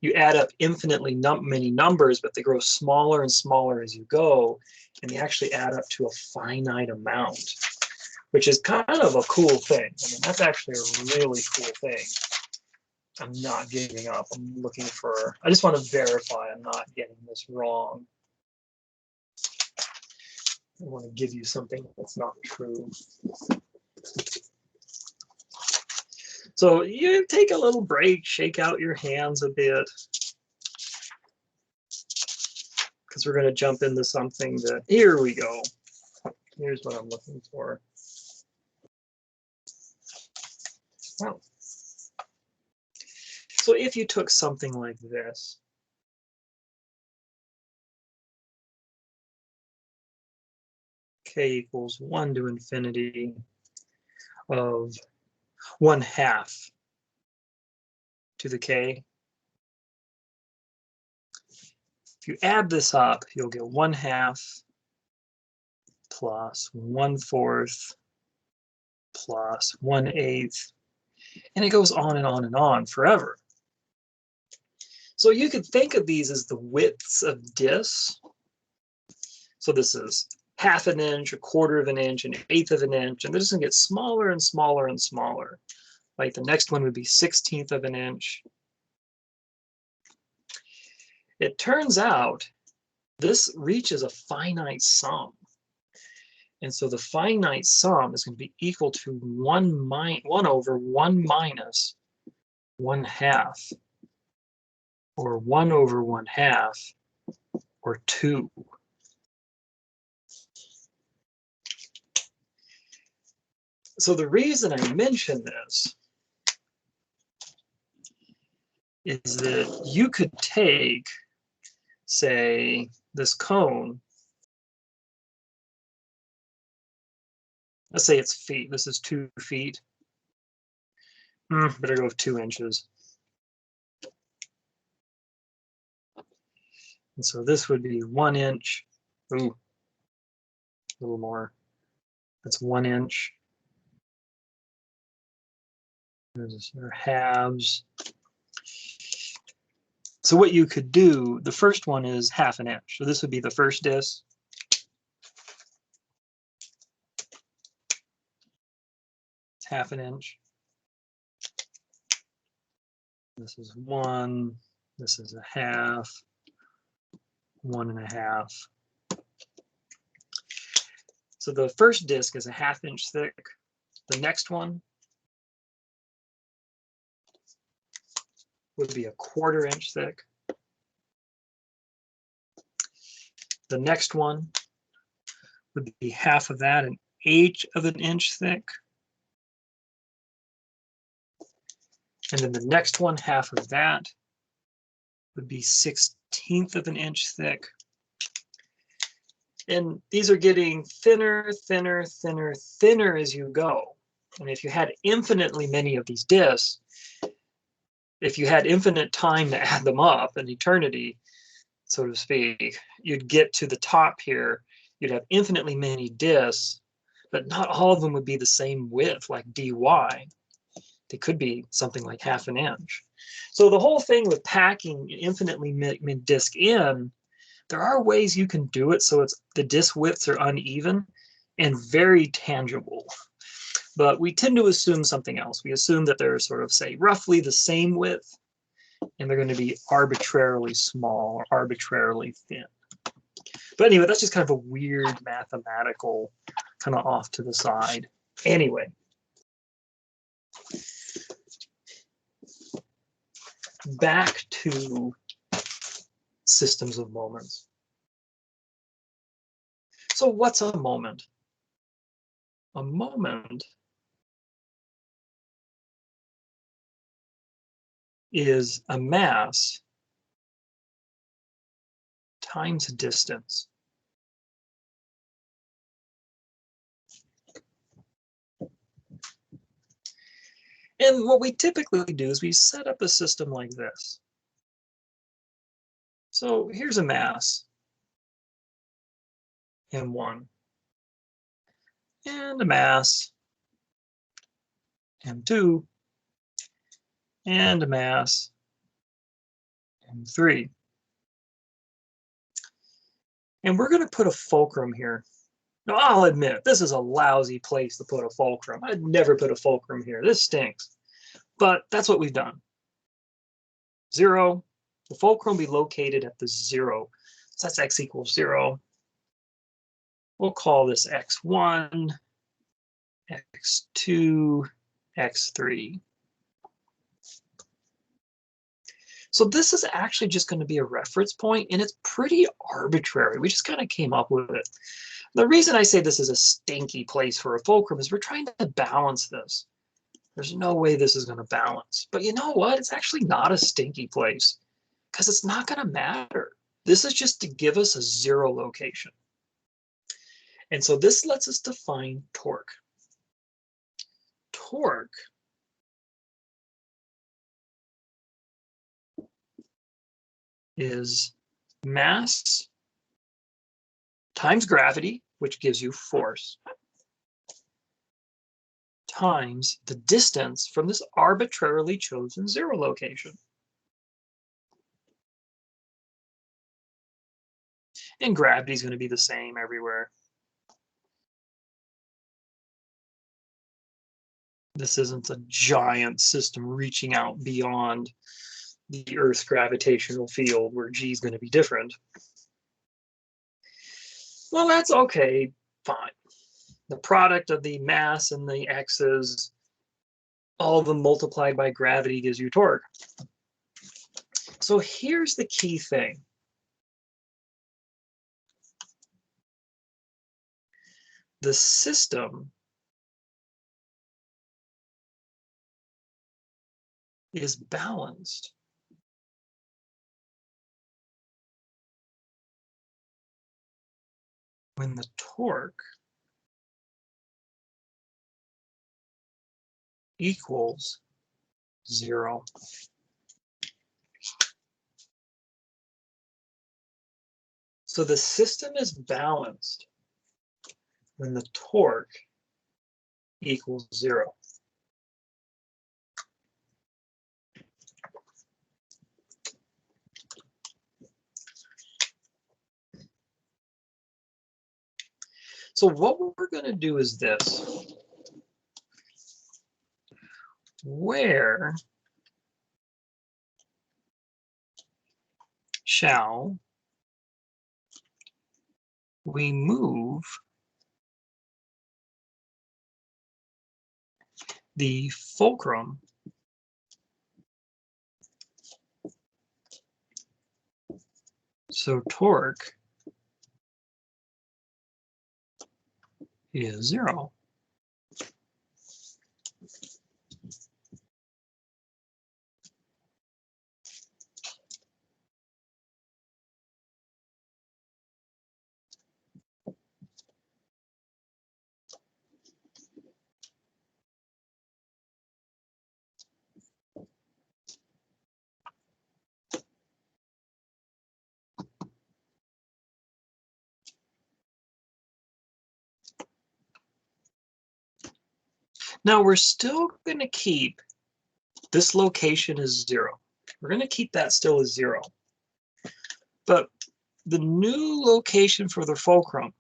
you add up infinitely many numbers, but they grow smaller and smaller as you go, and they actually add up to a finite amount, which is kind of a cool thing. I mean, that's actually a really cool thing. I'm not giving up. I just want to verify I'm not getting this wrong. I want to give you something that's not true. So you take a little break, shake out your hands a bit, because we're going to jump into something that, here we go. Here's what I'm looking for. Oh. So if you took something like this, k equals 1 to infinity of 1/2 to the k. If you add this up, you'll get 1/2 plus 1/4 plus 1/8, and it goes on and on and on forever. So you could think of these as the widths of discs. So this is 1/2 an inch, 1/4 of an inch, 1/8 of an inch, and they're just going to get smaller and smaller and smaller. Like the next one would be 1/16 of an inch. It turns out this reaches a finite sum. And so the finite sum is going to be equal to 1 over 1 minus 1/2, or 1 over 1/2, or 2. So the reason I mention this is that you could take, say, this cone. Let's say it's feet. This is 2 feet. Better go with 2 inches. And so this would be 1 inch. Ooh, a little more. That's 1 inch. There's your halves. So what you could do, the first one is 1/2 an inch. So this would be the first disc. It's 1/2 an inch. This is 1. This is 1/2. 1 1/2. So the first disc is 1/2 inch thick. The next one would be 1/4 inch thick. The next one would be 1/2 of that, 1/8 of an inch thick. And then the next one, 1/2 of that, would be 1/16 of an inch thick. And these are getting thinner, thinner, thinner, thinner as you go. And if you had infinitely many of these discs, if you had infinite time to add them up, an eternity, so to speak, you'd get to the top here. You'd have infinitely many discs, but not all of them would be the same width, like dy. They could be something like 1/2 an inch. So the whole thing with packing infinitely many discs in, there are ways you can do it so the disk widths are uneven and very tangible. But we tend to assume something else. We assume that they're sort of, say, roughly the same width, and they're going to be arbitrarily small or arbitrarily thin. But anyway, that's just kind of a weird mathematical kind of off to the side. Anyway. Back to systems of moments. So what's a moment? A moment is a mass times distance. And what we typically do is we set up a system like this. So here's a mass, m1, and a mass, m2, and a mass, m3. And we're going to put a fulcrum here. Now, I'll admit, this is a lousy place to put a fulcrum. I'd never put a fulcrum here. This stinks. But that's what we've done. 0. The fulcrum will be located at the 0. So that's x equals 0. We'll call this x1, x2, x3. So this is actually just going to be a reference point, and it's pretty arbitrary. We just kind of came up with it. The reason I say this is a stinky place for a fulcrum is we're trying to balance this. There's no way this is going to balance. But you know what? It's actually not a stinky place because it's not going to matter. This is just to give us a 0 location. And so this lets us define torque. Torque is mass times gravity, which gives you force, times the distance from this arbitrarily chosen 0 location. And gravity is going to be the same everywhere. This isn't a giant system reaching out beyond the Earth's gravitational field where G is going to be different. Well, that's okay, fine. The product of the mass and the x's, all of them multiplied by gravity gives you torque. So here's the key thing. The system is balanced when the torque equals 0. So the system is balanced when the torque equals 0. So what we're going to do is this. Where shall we move the fulcrum so torque is 0? Now we're still going to keep this location as 0. We're going to keep that still as 0. But the new location for the fulcrum,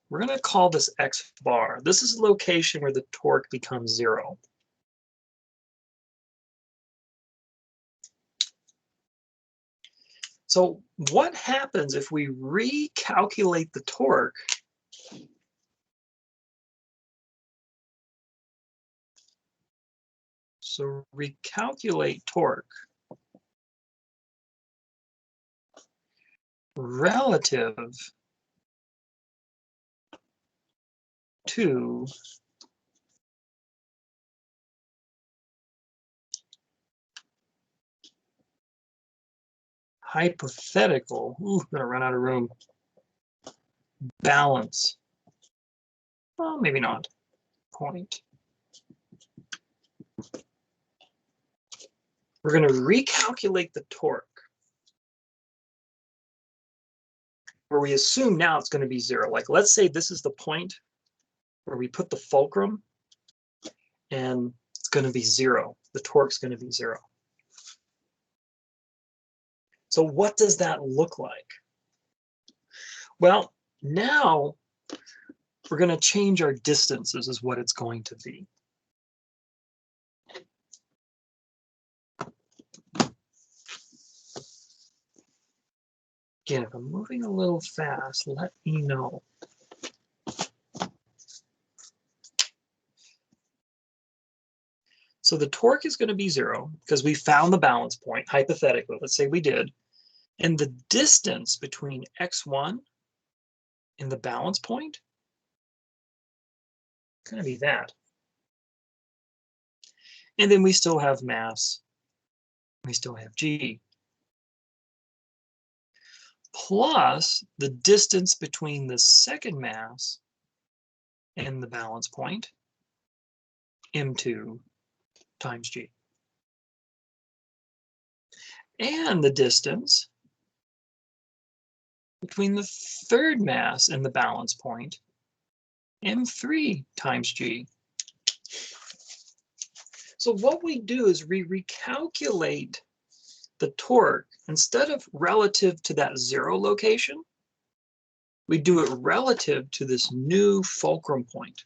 we're going to call this X bar. This is the location where the torque becomes 0. So what happens if we recalculate the torque So recalculate torque relative to hypothetical, I'm gonna run out of room, balance. Well, maybe not, point. We're gonna recalculate the torque where we assume now it's gonna be 0. Like, let's say this is the point where we put the fulcrum and it's gonna be 0. The torque's gonna be 0. So what does that look like? Well, now we're going to change our distances is what it's going to be. Again, if I'm moving a little fast, let me know. So the torque is going to be 0 because we found the balance point, hypothetically, let's say we did. And the distance between x1 and the balance point is going to be that. And then we still have mass. We still have g. Plus the distance between the second mass and the balance point, m2 times g. And the distance between the third mass and the balance point, m3 times g. So what we do is we recalculate the torque. Instead of relative to that 0 location, we do it relative to this new fulcrum point.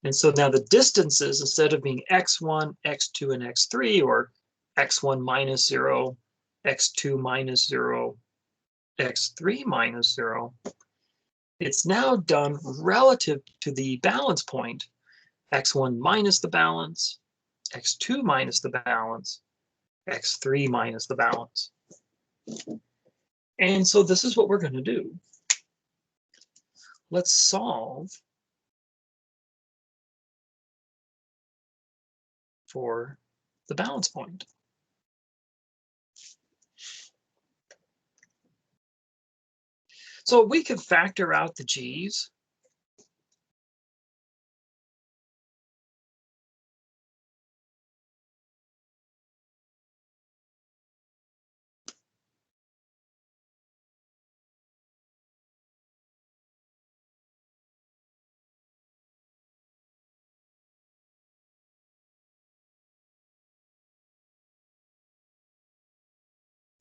And so now the distances, instead of being x1, x2, and x3, or x1 minus 0, x2 minus 0, x3 minus 0, it's now done relative to the balance point, x1 minus the balance, x2 minus the balance, x3 minus the balance. And so this is what we're going to do. Let's solve for the balance point. So we could factor out the g's.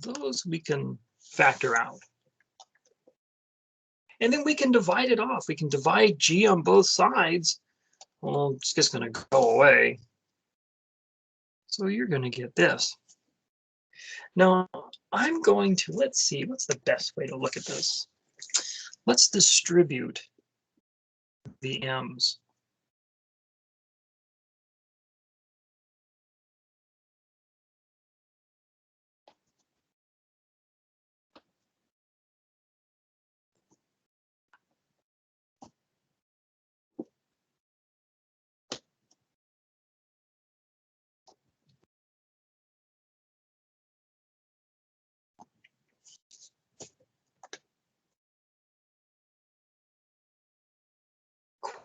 Those we can factor out. And then we can divide it off. We can divide g on both sides. Well, it's just going to go away. So you're going to get this. Now, I'm going to, let's see, what's the best way to look at this? Let's distribute the m's.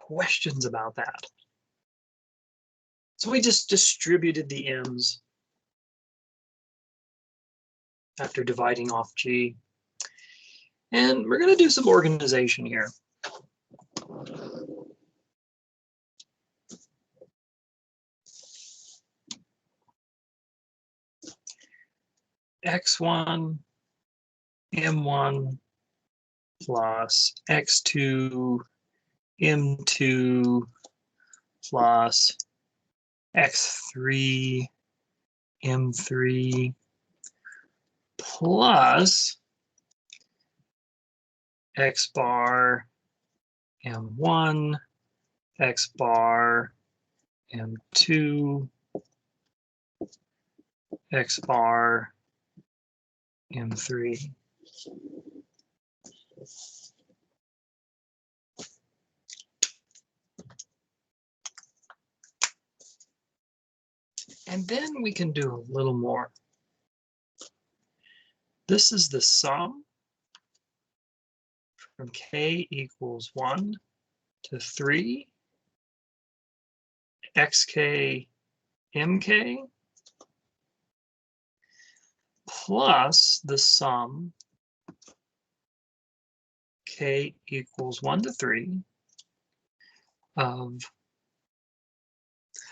Questions about that? So we just distributed the m's after dividing off g. And we're going to do some organization here. x1 m1 plus x2 m2 plus x3 m3 plus x bar m1 x bar m2 x bar m3. And then we can do a little more. This is the sum from k equals 1 to 3 xk mk plus the sum k equals 1 to 3 of,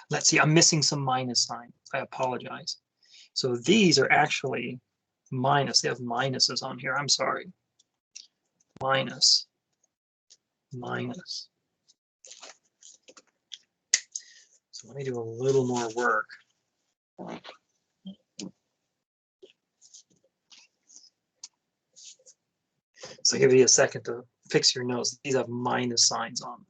let's see, I'm missing some minus sign. I apologize. So these are actually minus. They have minuses on here. I'm sorry. Minus. So let me do a little more work. So give you a second to fix your notes. These have minus signs on them.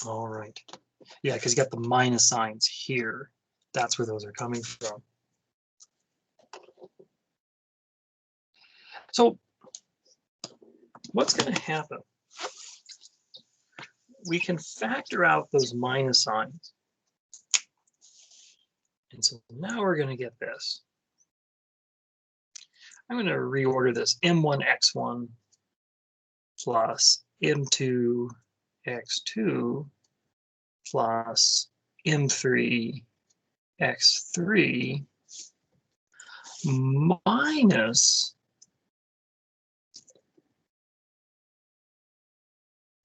All right. Yeah, because you got the minus signs here. That's where those are coming from. So what's going to happen? We can factor out those minus signs. And so now we're going to get this. I'm going to reorder this m1x1 plus m2x2 plus m3x3 minus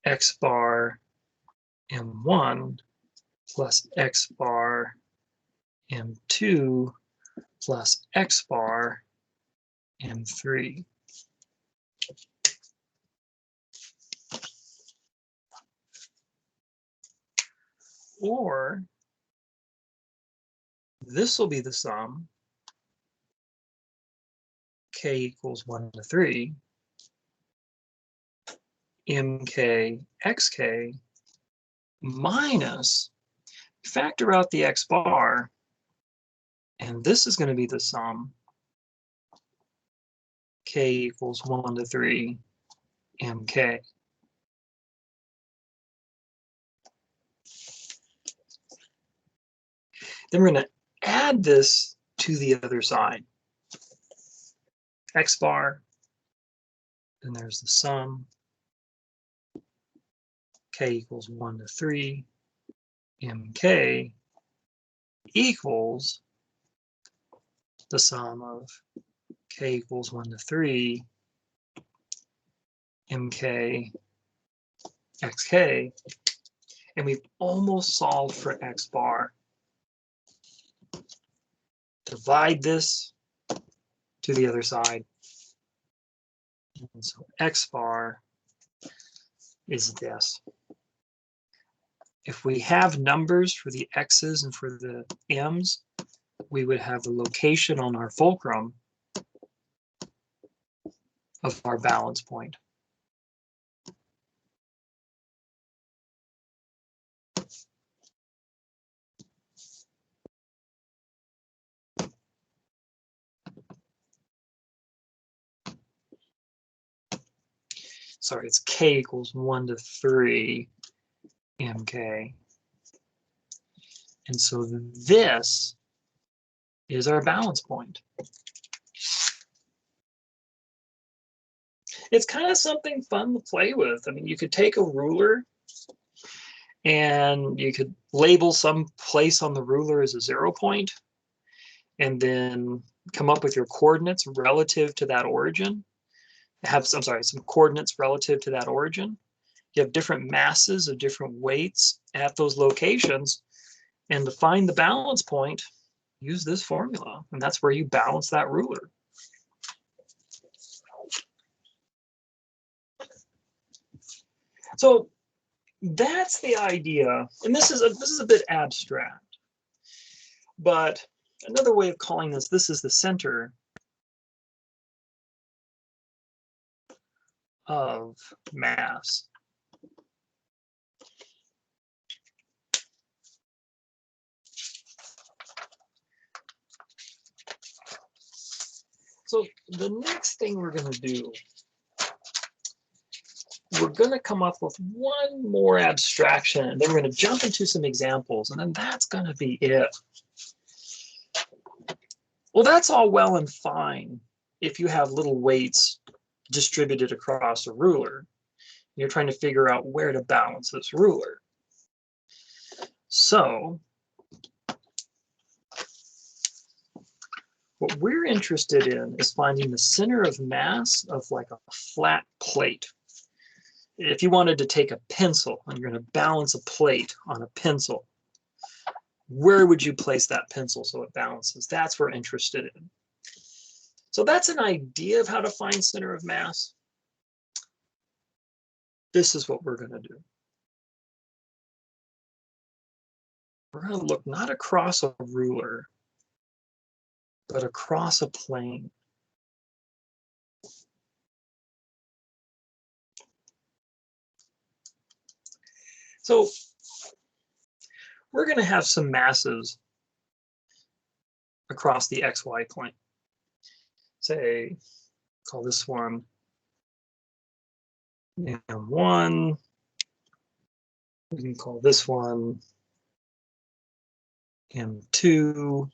x bar m1 plus x bar m2 plus x bar m3. Or this will be the sum k equals 1 to 3 mk xk minus, factor out the x bar, and this is going to be the sum k equals 1 to 3 mk. Then we're going to add this to the other side. X bar, and there's the sum k equals 1 to 3 mk equals the sum of k equals 1 to 3 mk xk, and we've almost solved for x bar. Divide this to the other side, and so x bar is this. If we have numbers for the x's and for the m's, we would have the location on our fulcrum of our balance point. Sorry, it's k equals 1 to 3 mk. And so this is our balance point. It's kind of something fun to play with. I mean, you could take a ruler and you could label some place on the ruler as a 0 point, and then come up with your coordinates relative to that origin. have some, sorry, some coordinates relative to that origin. You have different masses of different weights at those locations. And to find the balance point, use this formula. And that's where you balance that ruler. So that's the idea. And this is a bit abstract. But another way of calling this is the center of mass. So the next thing we're going to do, we're going to come up with one more abstraction, and then we're going to jump into some examples, and then that's going to be it. Well, that's all well and fine if you have little weights distributed across a ruler. You're trying to figure out where to balance this ruler. So what we're interested in is finding the center of mass of like a flat plate. If you wanted to take a pencil and you're going to balance a plate on a pencil, where would you place that pencil so it balances? That's what we're interested in. So that's an idea of how to find center of mass. This is what we're going to do. We're going to look not across a ruler, but across a plane. So we're going to have some masses across the XY plane. Say, call this one M1. We can call this one M2.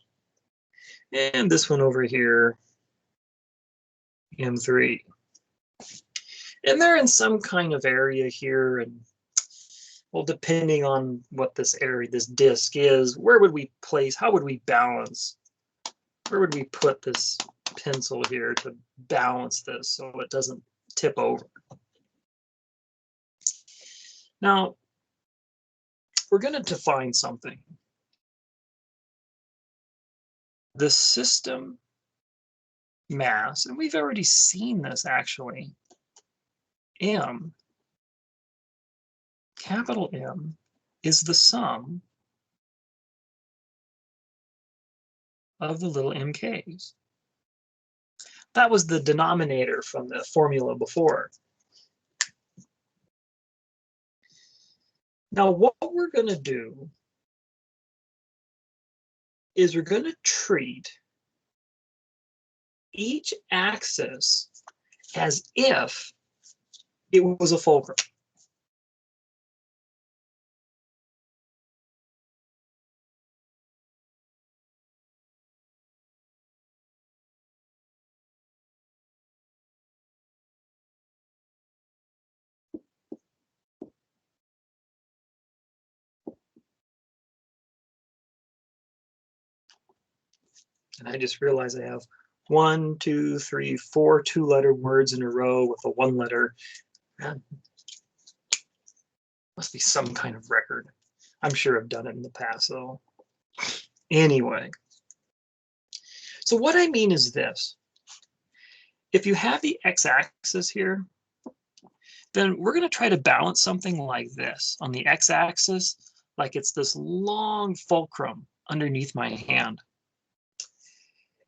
And this one over here, M3. And they're in some kind of area here, and well, depending on what this area, this disk is, where would we place, how would we balance? Where would we put this pencil here to balance this so it doesn't tip over? Now, we're going to define something. The system mass, and we've already seen this actually, M, capital M, is the sum of the little mk's. That was the denominator from the formula before. Now, what we're going to do is we're going to treat each axis as if it was a fulcrum. And I just realized I have 1, 2, 3, 4 two-letter words in a row with a one-letter. Must be some kind of record. I'm sure I've done it in the past, though. Anyway, so what I mean is this. If you have the x-axis here, then we're going to try to balance something like this. On the x-axis, like it's this long fulcrum underneath my hand.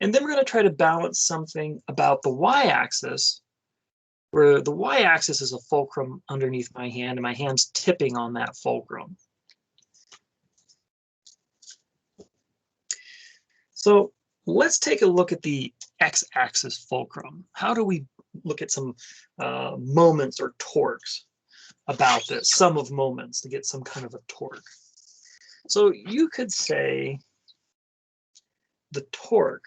And then we're going to try to balance something about the y-axis, where the y-axis is a fulcrum underneath my hand, and my hand's tipping on that fulcrum. So let's take a look at the x-axis fulcrum. How do we look at some moments or torques about this, sum of moments to get some kind of a torque? So you could say the torque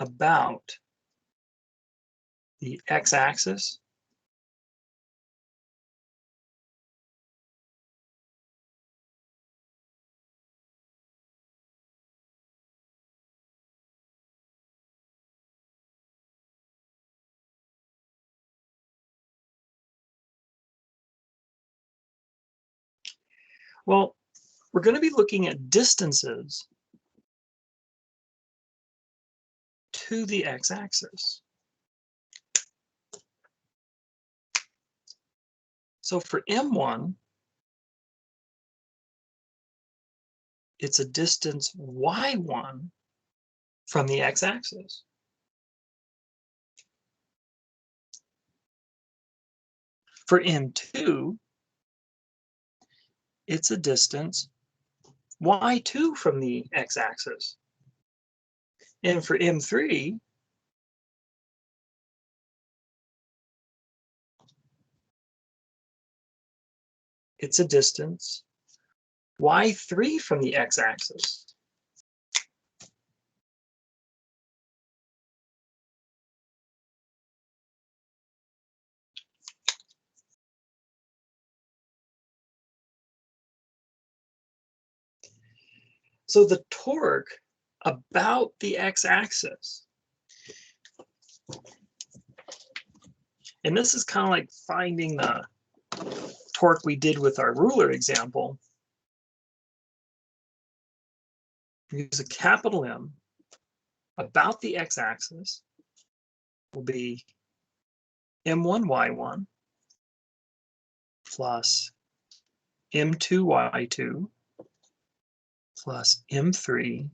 about the x-axis Well, we're going to be looking at distances to the x-axis. So for M1, it's a distance y1 from the x-axis. For M2, it's a distance y2 from the x-axis. And for M3, it's a distance y3 from the x-axis. So the torque about the x-axis, and this is kind of like finding the torque we did with our ruler example. Use a capital M about the x-axis will be M1y1 plus M2y2 plus M3y3.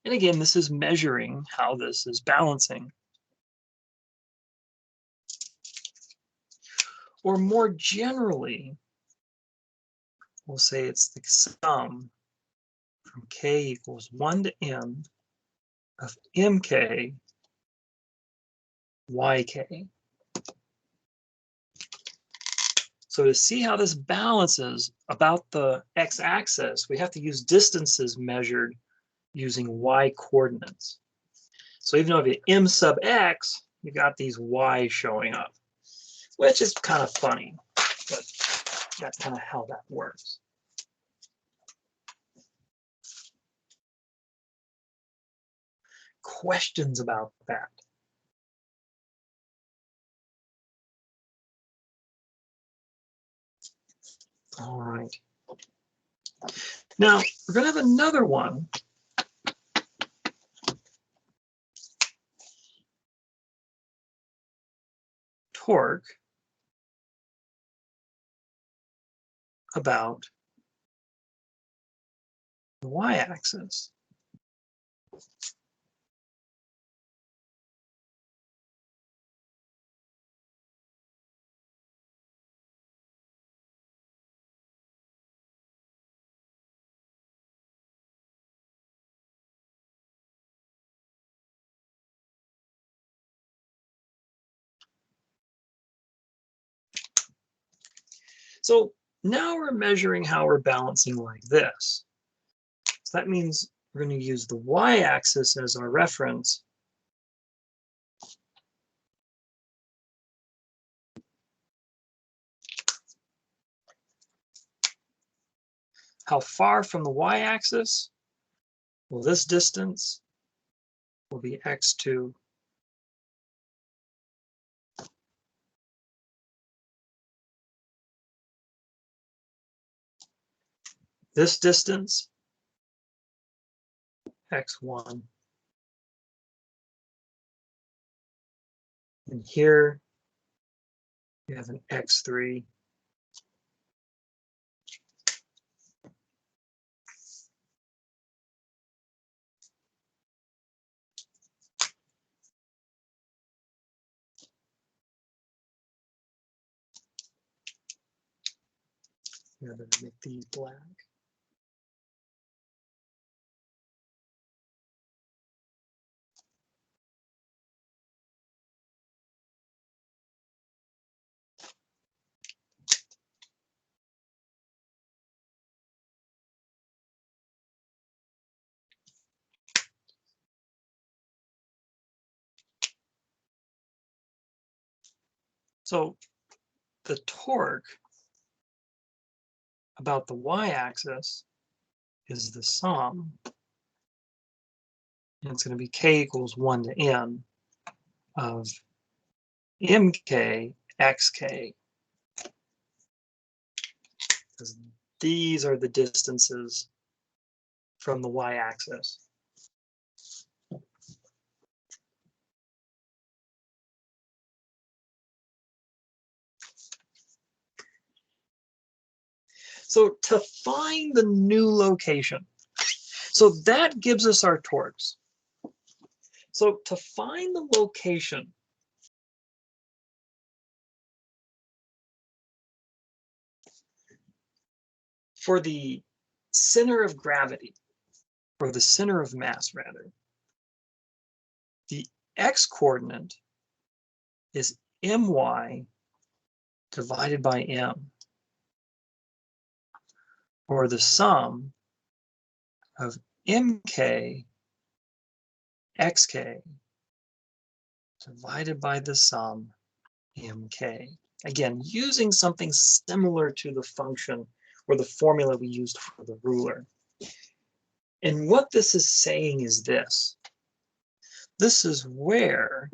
And again, this is measuring how this is balancing. Or more generally, we'll say it's the sum from k equals 1 to m of mk yk. So to see how this balances about the x-axis, we have to use distances measured using y coordinates. So even though if you m sub x, you got these y showing up, which is kind of funny, but that's kind of how that works. Questions about that? All right. Now, we're going to have another one. Torque about the y-axis. So now we're measuring how we're balancing like this. So that means we're going to use the y-axis as our reference. How far from the y-axis? Well, this distance will be x2. This distance, x1. And here you have an x3. I'm going to make these black. So the torque about the y-axis is the sum. And it's going to be k equals 1 to m of mk xk. these are the distances from the y-axis. So to find the new location, so that gives us our torques. So to find the location for the center of gravity, or the center of mass rather, the x-coordinate is my divided by m, or the sum of mk xk divided by the sum mk. Again, using something similar to the function or the formula we used for the ruler. And what this is saying is this. This is where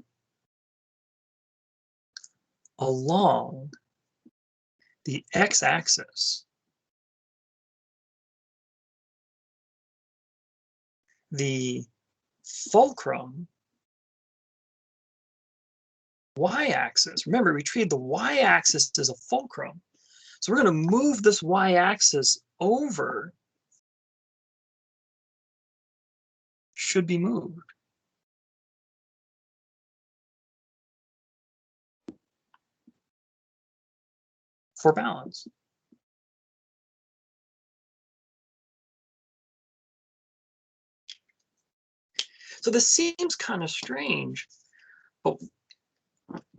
along the x-axis, the fulcrum y-axis, remember we treated the y-axis as a fulcrum, so we're going to move this y-axis over, should be moved. For balance. So this seems kind of strange, but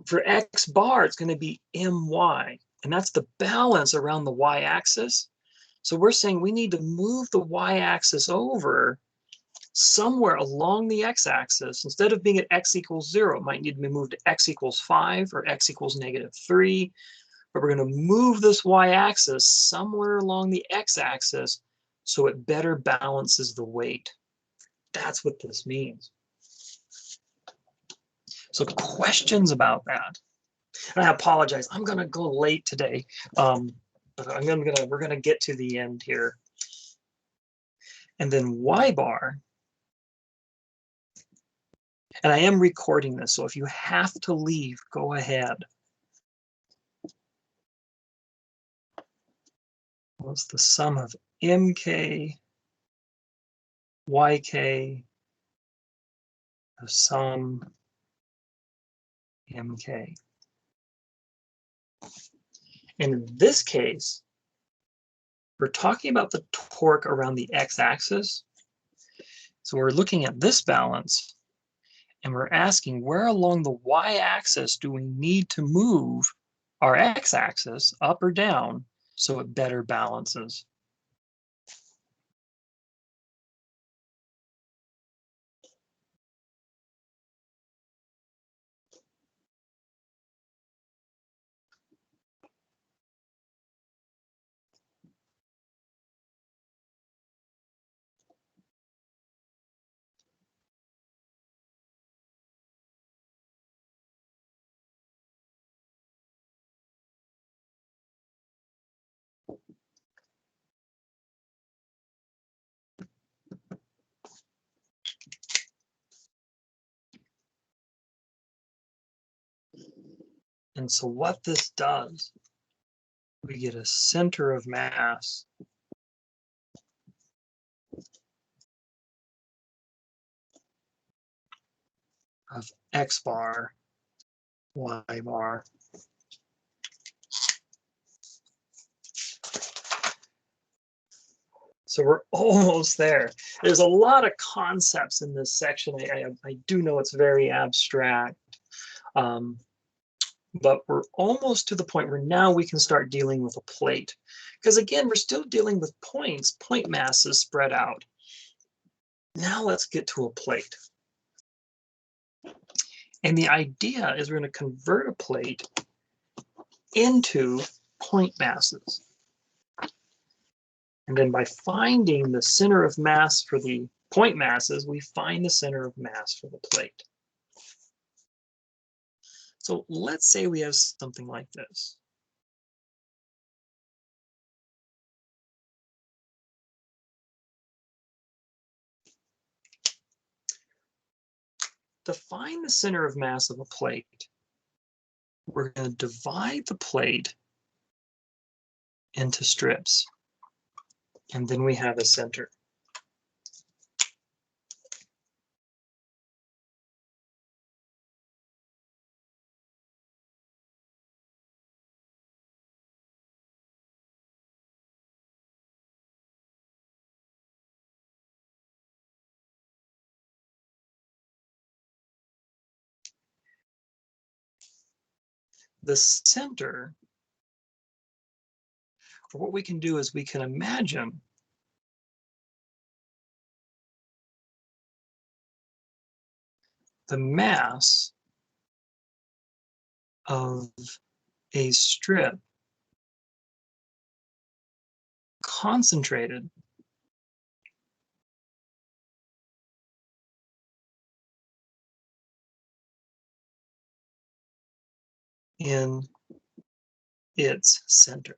for x bar, it's going to be my, and that's the balance around the y-axis. So we're saying we need to move the y-axis over somewhere along the x-axis. Instead of being at x equals 0, it might need to be moved to x equals 5 or x equals -3. But we're going to move this y-axis somewhere along the x-axis so it better balances the weight. That's what this means. So questions about that? And I apologize, I'm going to go late today. But we're going to get to the end here. And then y bar. And I am recording this, so if you have to leave, go ahead. What's the sum of mk, yk, the sum mk. In this case, we're talking about the torque around the x-axis. So we're looking at this balance, and we're asking where along the y-axis do we need to move our x-axis up or down so it better balances. And so what this does, we get a center of mass of x bar, y bar. So we're almost there. There's a lot of concepts in this section. I do know it's very abstract, but we're almost to the point where now we can start dealing with a plate. Because again, we're still dealing with points, point masses spread out. Now let's get to a plate. And the idea is we're going to convert a plate into point masses. And then by finding the center of mass for the point masses, we find the center of mass for the plate. So let's say we have something like this. to find the center of mass of a plate, we're going to divide the plate into strips, and then we have a center. The center, what we can do is we can imagine the mass of a strip concentrated in its center.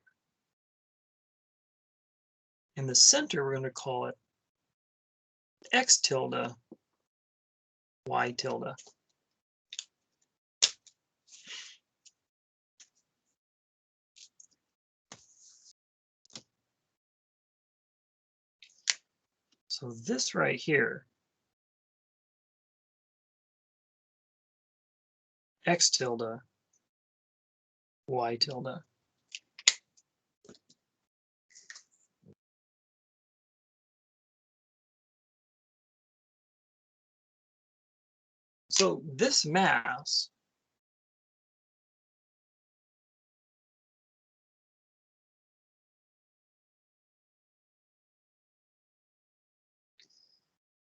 In the center, we're going to call it x tilde, y tilde. So this right here, x tilde, y tilde. So this mass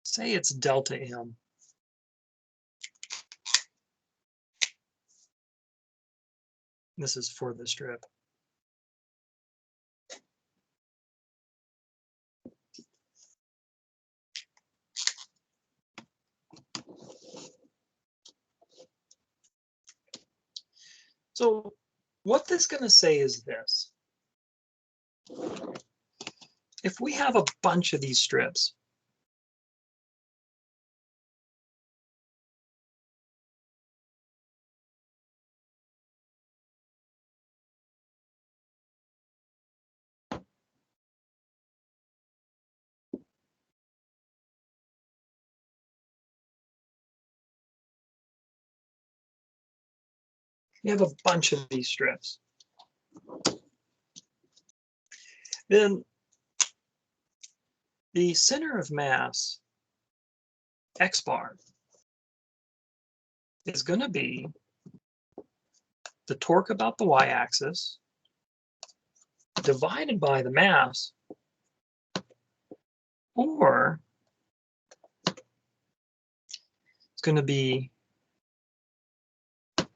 say it's delta M. This is for the strip. So what this is going to say is this. If we have a bunch of these strips, you have a bunch of these strips, then the center of mass, x bar, is going to be the torque about the y-axis divided by the mass, or it's going to be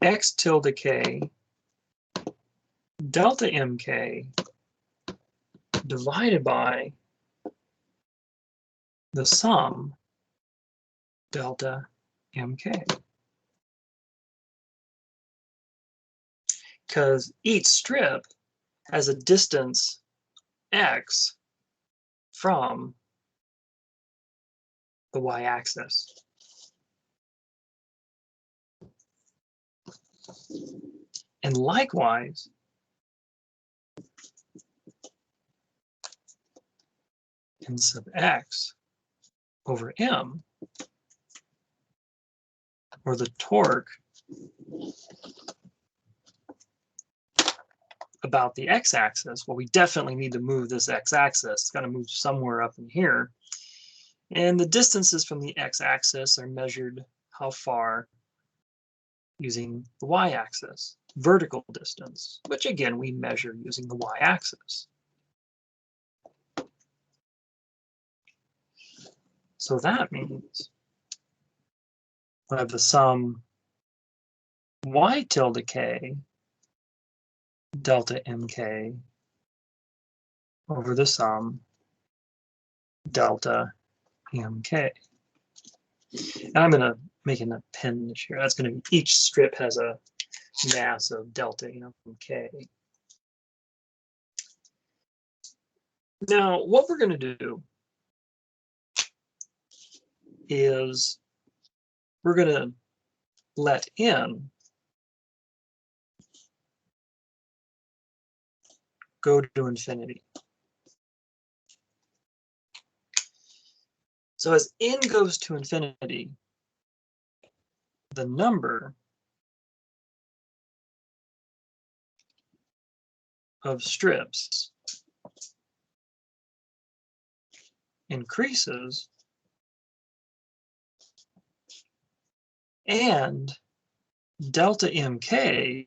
x tilde k delta mk divided by the sum delta mk. Because each strip has a distance x from the y-axis. And likewise, n sub x over m, or the torque about the x-axis, well, we definitely need to move this x-axis. It's got to move somewhere up in here. And the distances from the x-axis are measured how far using the y-axis, vertical distance, which again we measure using the y-axis. So that means I have the sum y tilde k delta mk over the sum delta mk. And I'm going to make an appendage here. That's going to be, each strip has a mass of delta mk. Now, what we're going to do is we're going to let n go to infinity. So as n goes to infinity, the number of strips increases, and delta mk,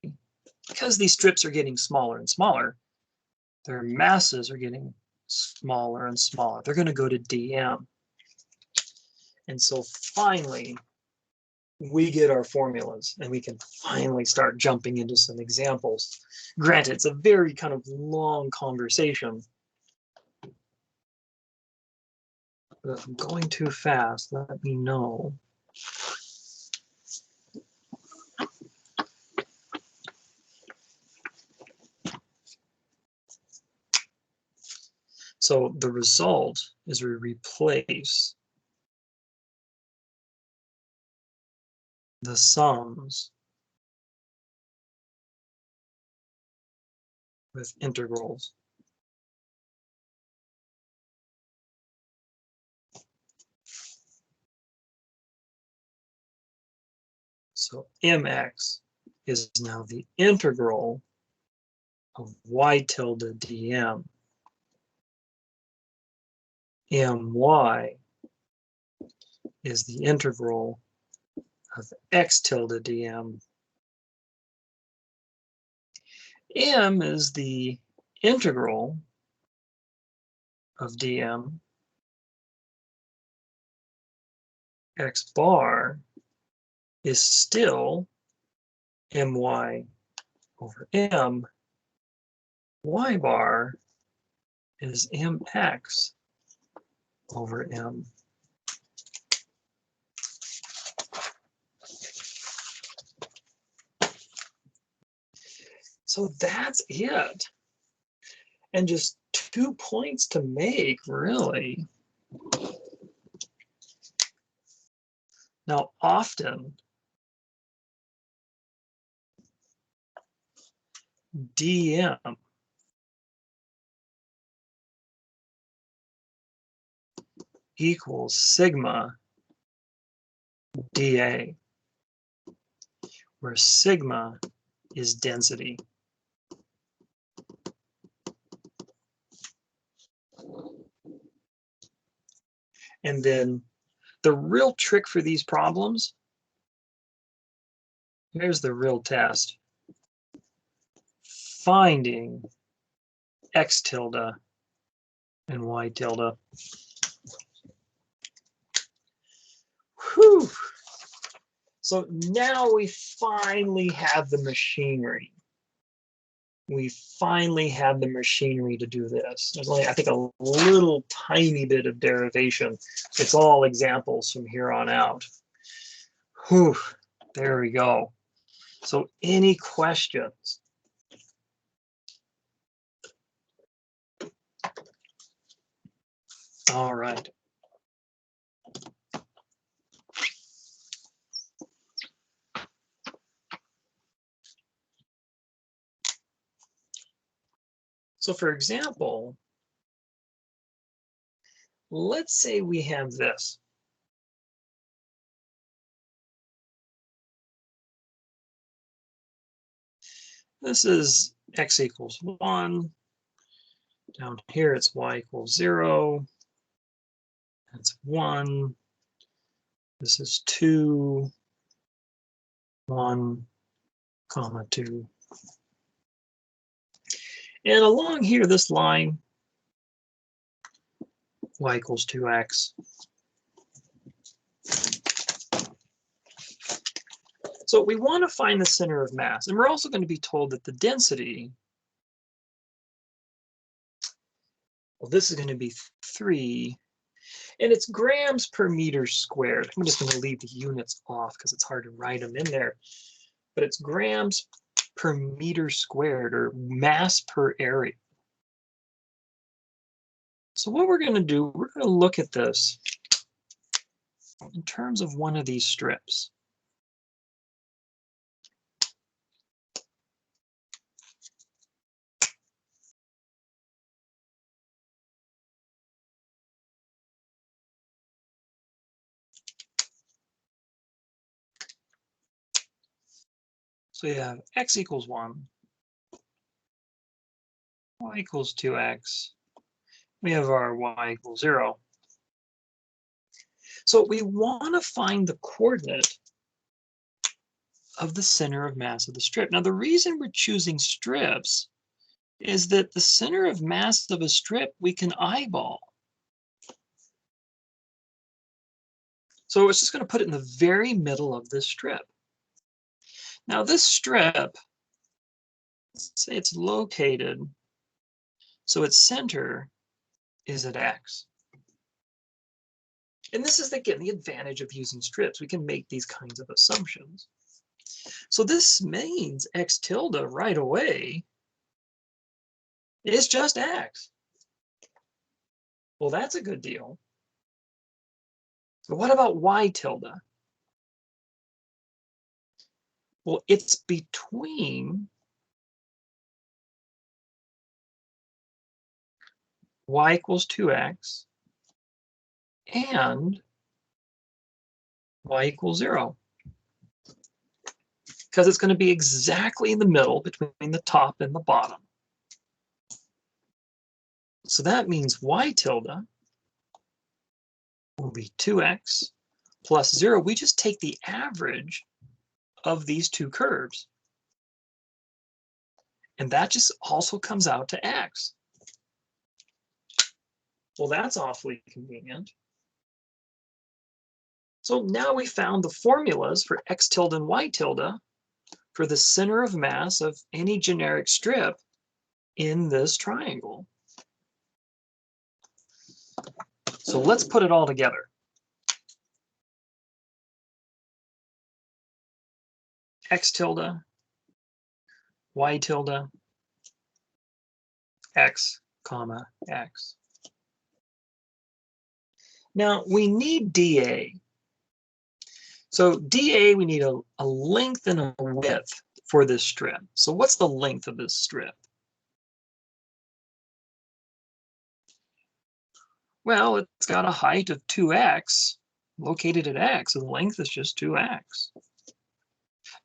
because these strips are getting smaller and smaller, their masses are getting smaller and smaller. They're going to go to dm. And so finally, we get our formulas, and we can finally start jumping into some examples. Granted, it's a very kind of long conversation. But if I'm going too fast, let me know. So the result is we replace the sums with integrals. So mx is now the integral of y tilde dm. My is the integral of x tilde dm. M is the integral of dm. X bar is still my over m. Y bar is mx over m. So that's it. And just 2 points to make, really. Now, often, dm equals sigma dA, where sigma is density. And then the real trick for these problems, here's the real test. Finding x tilde and y tilde. Whew. So now we finally have the machinery. We finally have the machinery to do this. There's only, I think, a little tiny bit of derivation. It's all examples from here on out. Whew, there we go. So any questions? All right. So for example, let's say we have this. This is x equals 1. Down here, it's y equals 0. That's 1. This is 2, 1, comma 2. And along here, this line, y equals 2x. So we want to find the center of mass. And we're also going to be told that the density, well, this is going to be 3. And it's grams per meter squared. I'm just going to leave the units off because it's hard to write them in there. But it's grams per meter squared, or mass per area. So what we're going to do, we're going to look at this in terms of one of these strips. So you have x equals 1, y equals 2x. We have our y equals 0. So we want to find the coordinate of the center of mass of the strip. Now, the reason we're choosing strips is that the center of mass of a strip we can eyeball. So it's just going to put it in the very middle of this strip. Now, this strip, let's say it's located, so its center is at x. And this is, again, the advantage of using strips. We can make these kinds of assumptions. So this means x tilde right away is just x. Well, that's a good deal. But what about y tilde? Well, it's between y equals 2x and y equals 0. Because it's going to be exactly in the middle between the top and the bottom. So that means y tilde will be 2x plus 0. We just take the average of these two curves. And that just also comes out to x. Well, that's awfully convenient. So now we found the formulas for x tilde and y tilde for the center of mass of any generic strip in this triangle. So let's put it all together. X tilde, y tilde, x, comma, x. Now we need dA. So dA, we need a length and a width for this strip. So what's the length of this strip? Well, it's got a height of 2x located at x, and the length is just 2x.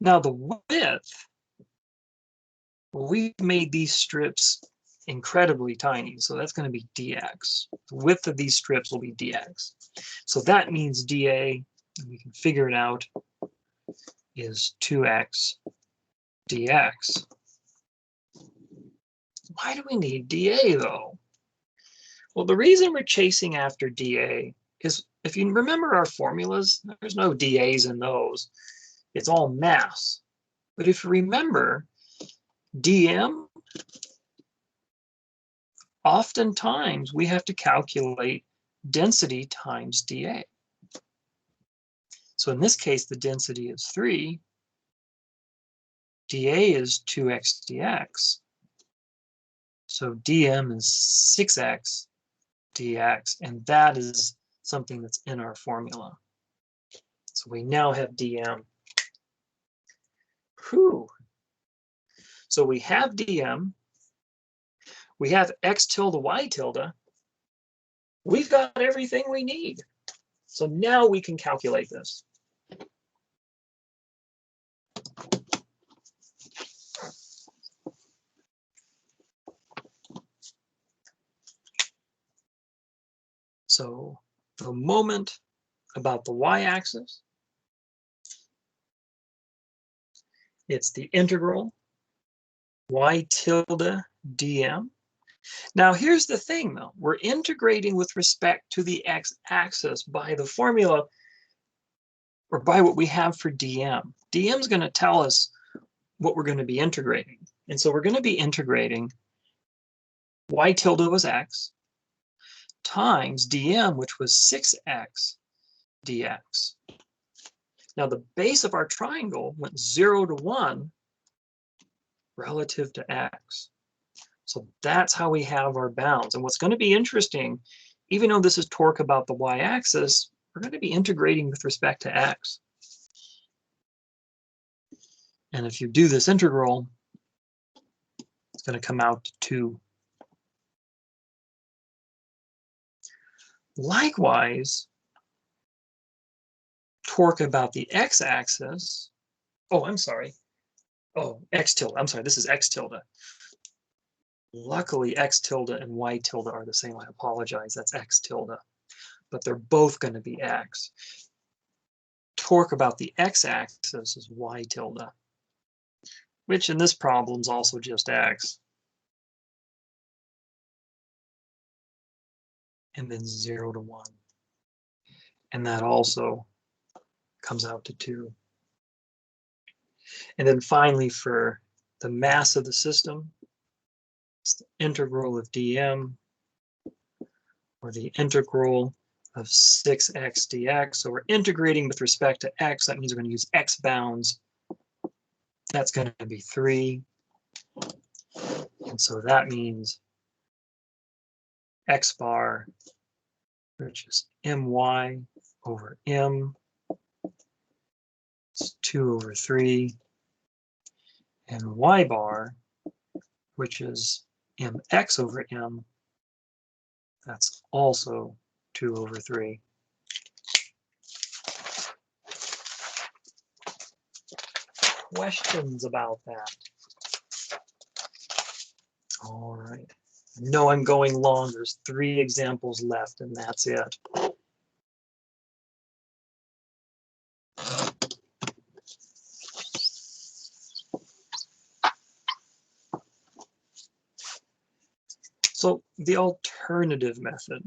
Now the width, well, we've made these strips incredibly tiny, so that's going to be dx. The width of these strips will be dx. So that means dA, and we can figure it out, is 2x dx. Why do we need dA though? Well, the reason we're chasing after dA is, if you remember our formulas, there's no dAs in those. It's all mass. But if you remember, dm, oftentimes we have to calculate density times dA. So in this case, the density is 3. dA is 2x dx. So dm is 6x dx, and that is something that's in our formula. So we now have dm. Whew. So we have dm, we have x tilde y tilde, we've got everything we need. So now we can calculate this. So the moment about the y-axis, it's the integral y tilde dm. Now here's the thing though, we're integrating with respect to the x-axis by the formula, or by what we have for dm. dm is going to tell us what we're going to be integrating. And so we're going to be integrating y tilde was x times dm, which was 6x dx. Now the base of our triangle went 0 to 1 relative to x. So that's how we have our bounds. And what's going to be interesting, even though this is torque about the y-axis, we're going to be integrating with respect to x. And if you do this integral, it's going to come out to 2. Likewise, torque about the x-axis. Oh, I'm sorry. Oh, x tilde. I'm sorry, this is x tilde. Luckily, x tilde and y tilde are the same. I apologize, that's x tilde. But they're both going to be x. Torque about the x-axis is y tilde, which in this problem is also just x. And then 0 to 1. And that also comes out to 2. And then finally, for the mass of the system, it's the integral of dm, or the integral of 6x dx. So we're integrating with respect to x. That means we're going to use x bounds. That's going to be 3. And so that means x bar, which is my over m, it's 2 over 3. And y bar, which is mx over m, that's also 2 over 3. Questions about that? All right. No, I'm going long. There's 3 examples left, and that's it. So the alternative method.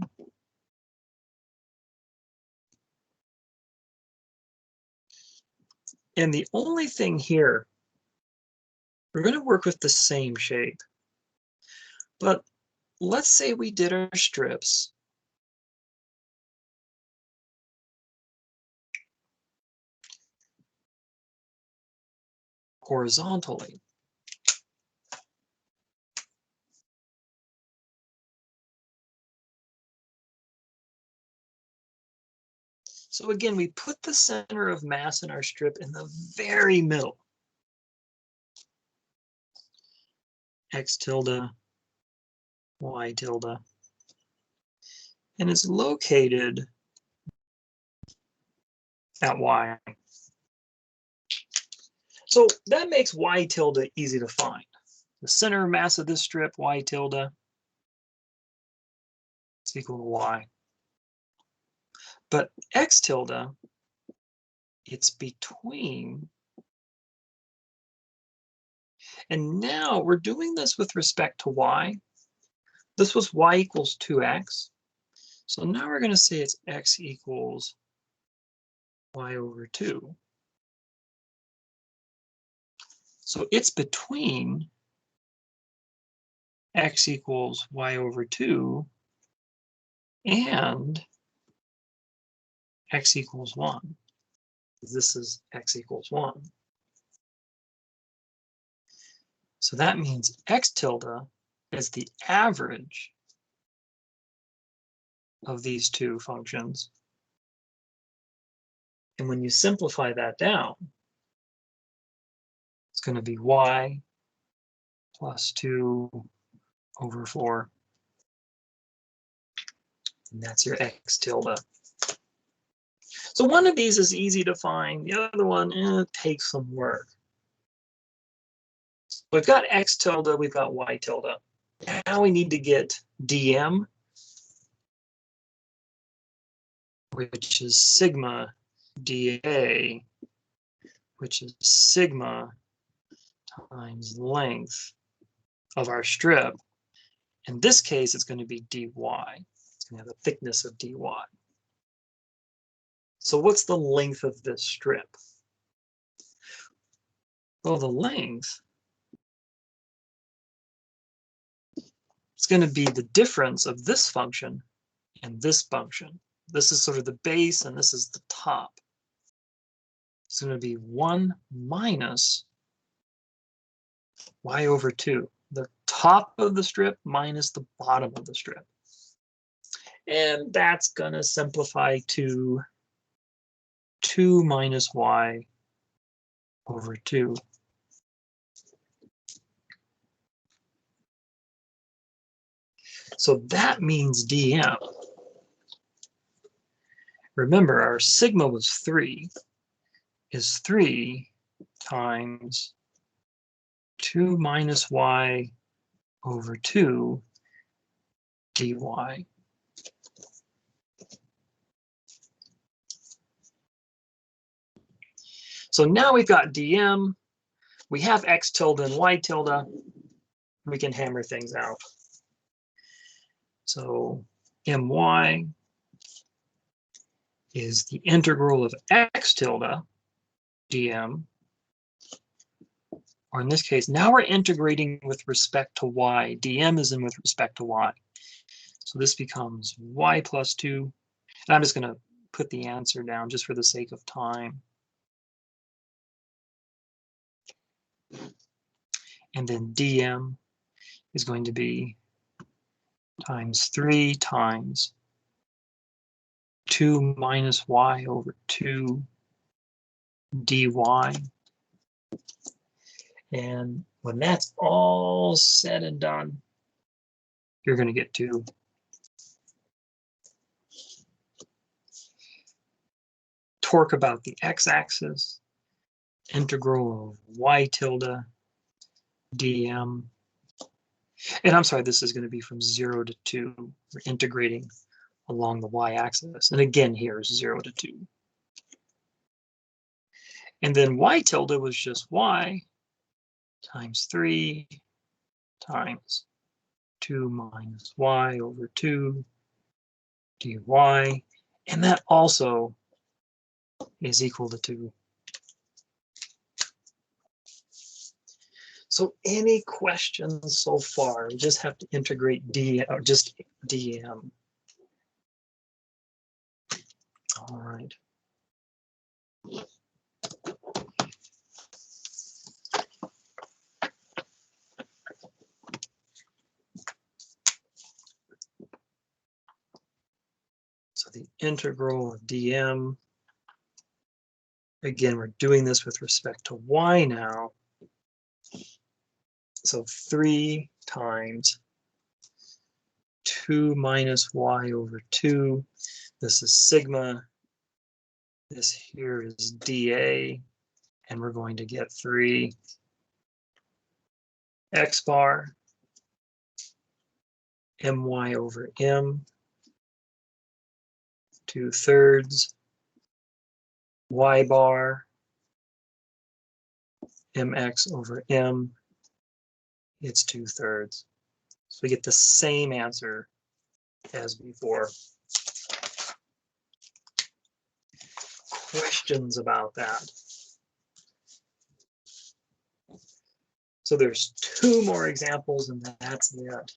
And the only thing here, we're going to work with the same shape. But let's say we did our strips horizontally. So again, we put the center of mass in our strip in the very middle. X tilde, Y tilde. And it's located at Y. So that makes Y tilde easy to find. The center of mass of this strip, Y tilde, is equal to Y. But X tilde, it's between. And now we're doing this with respect to Y. This was Y equals 2X. So now we're going to say it's X equals Y over 2. So it's between X equals Y over 2 and X equals 1. This is X equals 1. So that means X tilde is the average of these two functions. And when you simplify that down, it's going to be Y plus 2 over 4. And that's your X tilde. So one of these is easy to find. The other one takes some work. We've got X tilde, we've got Y tilde. Now we need to get dm, which is sigma dA, which is sigma times length of our strip. In this case, it's going to be dy. It's going to have a thickness of dy. So what's the length of this strip? Well, the length, it's going to be the difference of this function and this function. This is sort of the base and this is the top. It's going to be 1 minus Y over 2. The top of the strip minus the bottom of the strip. And that's going to simplify to 2 minus y over 2. So that means dm. Remember, our sigma was 3, is 3 times 2 minus y over 2 dy. So now we've got dm, we have x tilde and y tilde, we can hammer things out. So my is the integral of x tilde dm, or in this case, now we're integrating with respect to y. dm is in with respect to y. So this becomes y plus 2. And I'm just going to put the answer down just for the sake of time. And then dm is going to be times 3 times 2 minus y over 2 dy. And when that's all said and done, you're going to get to torque about the x-axis, integral of y tilde dm. And I'm sorry, this is going to be from 0 to 2. We're integrating along the y-axis. And again, here is 0 to 2. And then y tilde was just y times 3 times 2 minus y over 2 dy. And that also is equal to 2. So any questions so far? We just have to integrate d, or just dm. All right. So the integral of dm, again, we're doing this with respect to y now. So 3 times 2 minus y over 2. This is sigma. This here is dA. And we're going to get 3 x bar my over m 2/3 y bar mx over m. It's 2/3. So we get the same answer as before. Questions about that? So there's 2 more examples and that's it.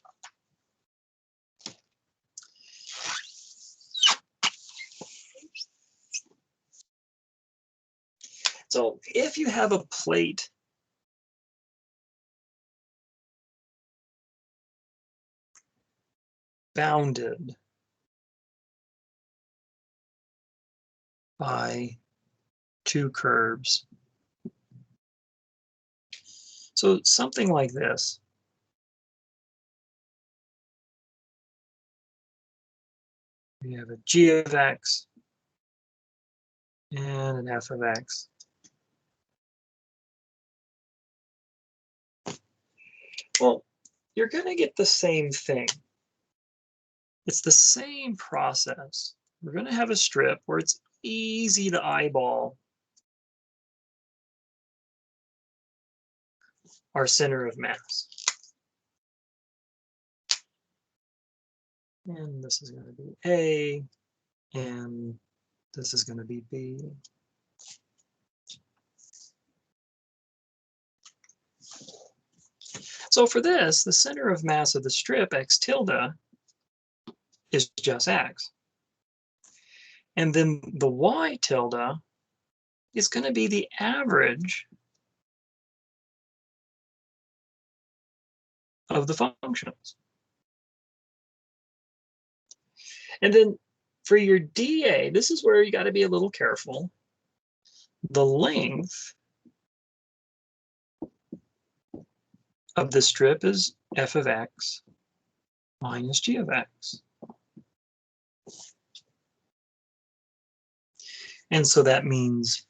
So if you have a plate bounded by 2 curves, so something like this. We have a g of x and an f of x. Well, you're going to get the same thing. It's the same process. We're going to have a strip where it's easy to eyeball our center of mass. And this is going to be A, and this is going to be B. So for this, the center of mass of the strip x tilde is just x. And then the y tilde is going to be the average of the functions. And then for your dA, this is where you got to be a little careful. the length of the strip is f of x minus g of x. And so that means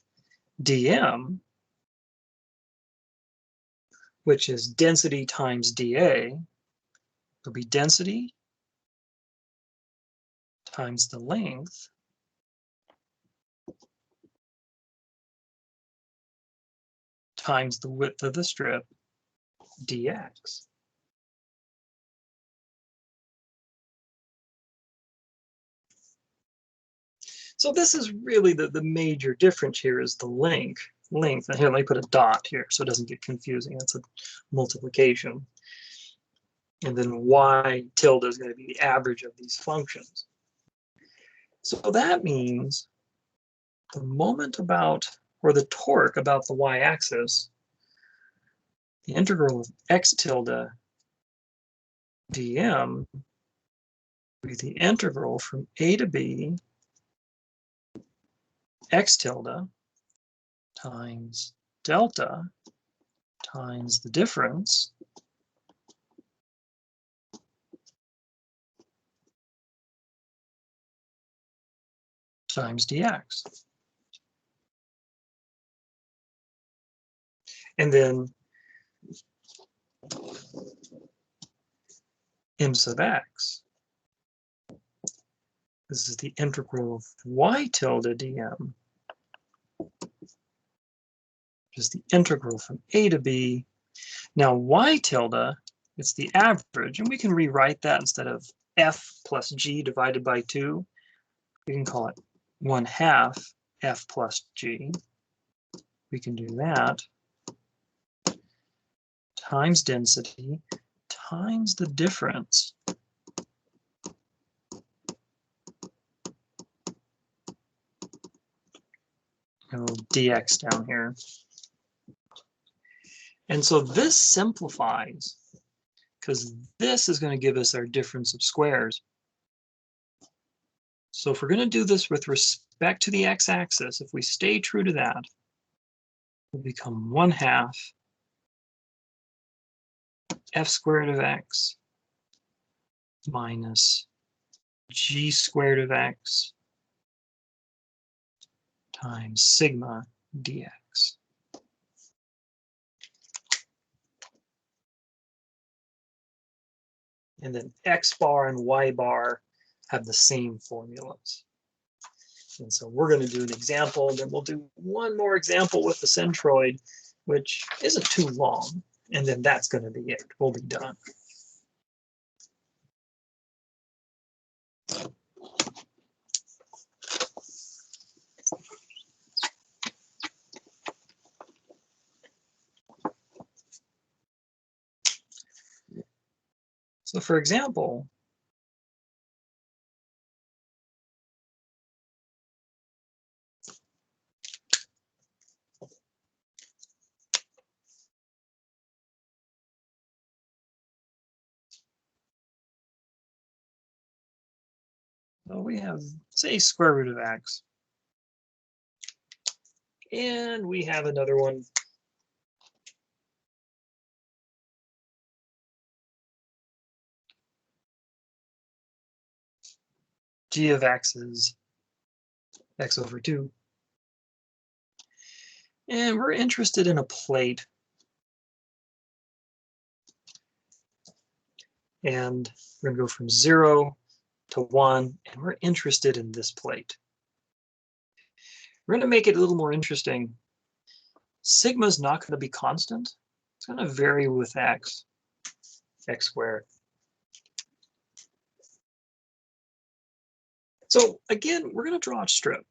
dm, which is density times dA, will be density times the length times the width of the strip dx. So this is really the major difference here is the length. And here, let me put a dot here so it doesn't get confusing. That's a multiplication. And then y tilde is going to be the average of these functions. So that means the moment about, or the torque about the y-axis, the integral of x tilde dm will be the integral from a to b x tilde times delta times the difference times dx. And then m sub x, this is the integral of y tilde dm, which is the integral from a to b. Now y tilde, it's the average, and we can rewrite that instead of f plus g divided by 2. We can call it 1/2 f plus g. We can do that times density times the difference dx down here. And so this simplifies because this is going to give us our difference of squares. So if we're going to do this with respect to the x-axis, if we stay true to that, it will become 1/2 f squared of x minus g squared of x times sigma dx. And then x bar and y bar have the same formulas. And so we're going to do an example, then we'll do one more example with the centroid, which isn't too long, and then that's going to be it. We'll be done. So for example, so we have, say, square root of x. And we have another one. G of x is x over 2. And we're interested in a plate. And we're going to go from 0 to 1, and we're interested in this plate. We're going to make it a little more interesting. Sigma is not going to be constant. It's going to vary with x squared. So again, we're going to draw a strip.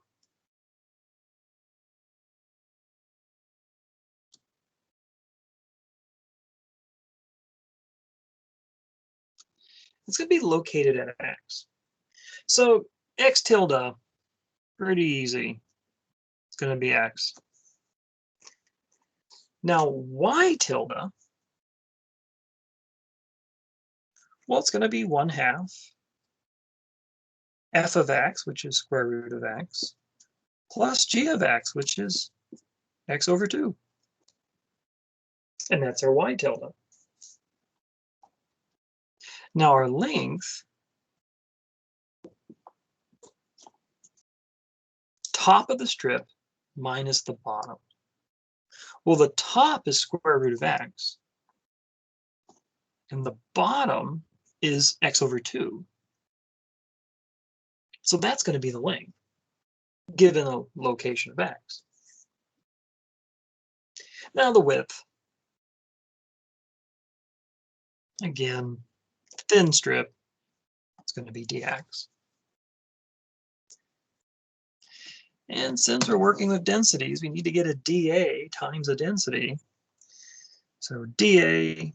It's going to be located at x. So x tilde, pretty easy. It's going to be x. Now y tilde, well, it's going to be 1/2 f of x, which is square root of x, plus g of x, which is x over 2. And that's our y tilde. Now our length, top of the strip minus the bottom. Well, the top is square root of x, and the bottom is x over 2. So that's going to be the length, given a location of x. Now the width, again, thin strip, it's going to be dx. And since we're working with densities, we need to get a dA times a density. So dA,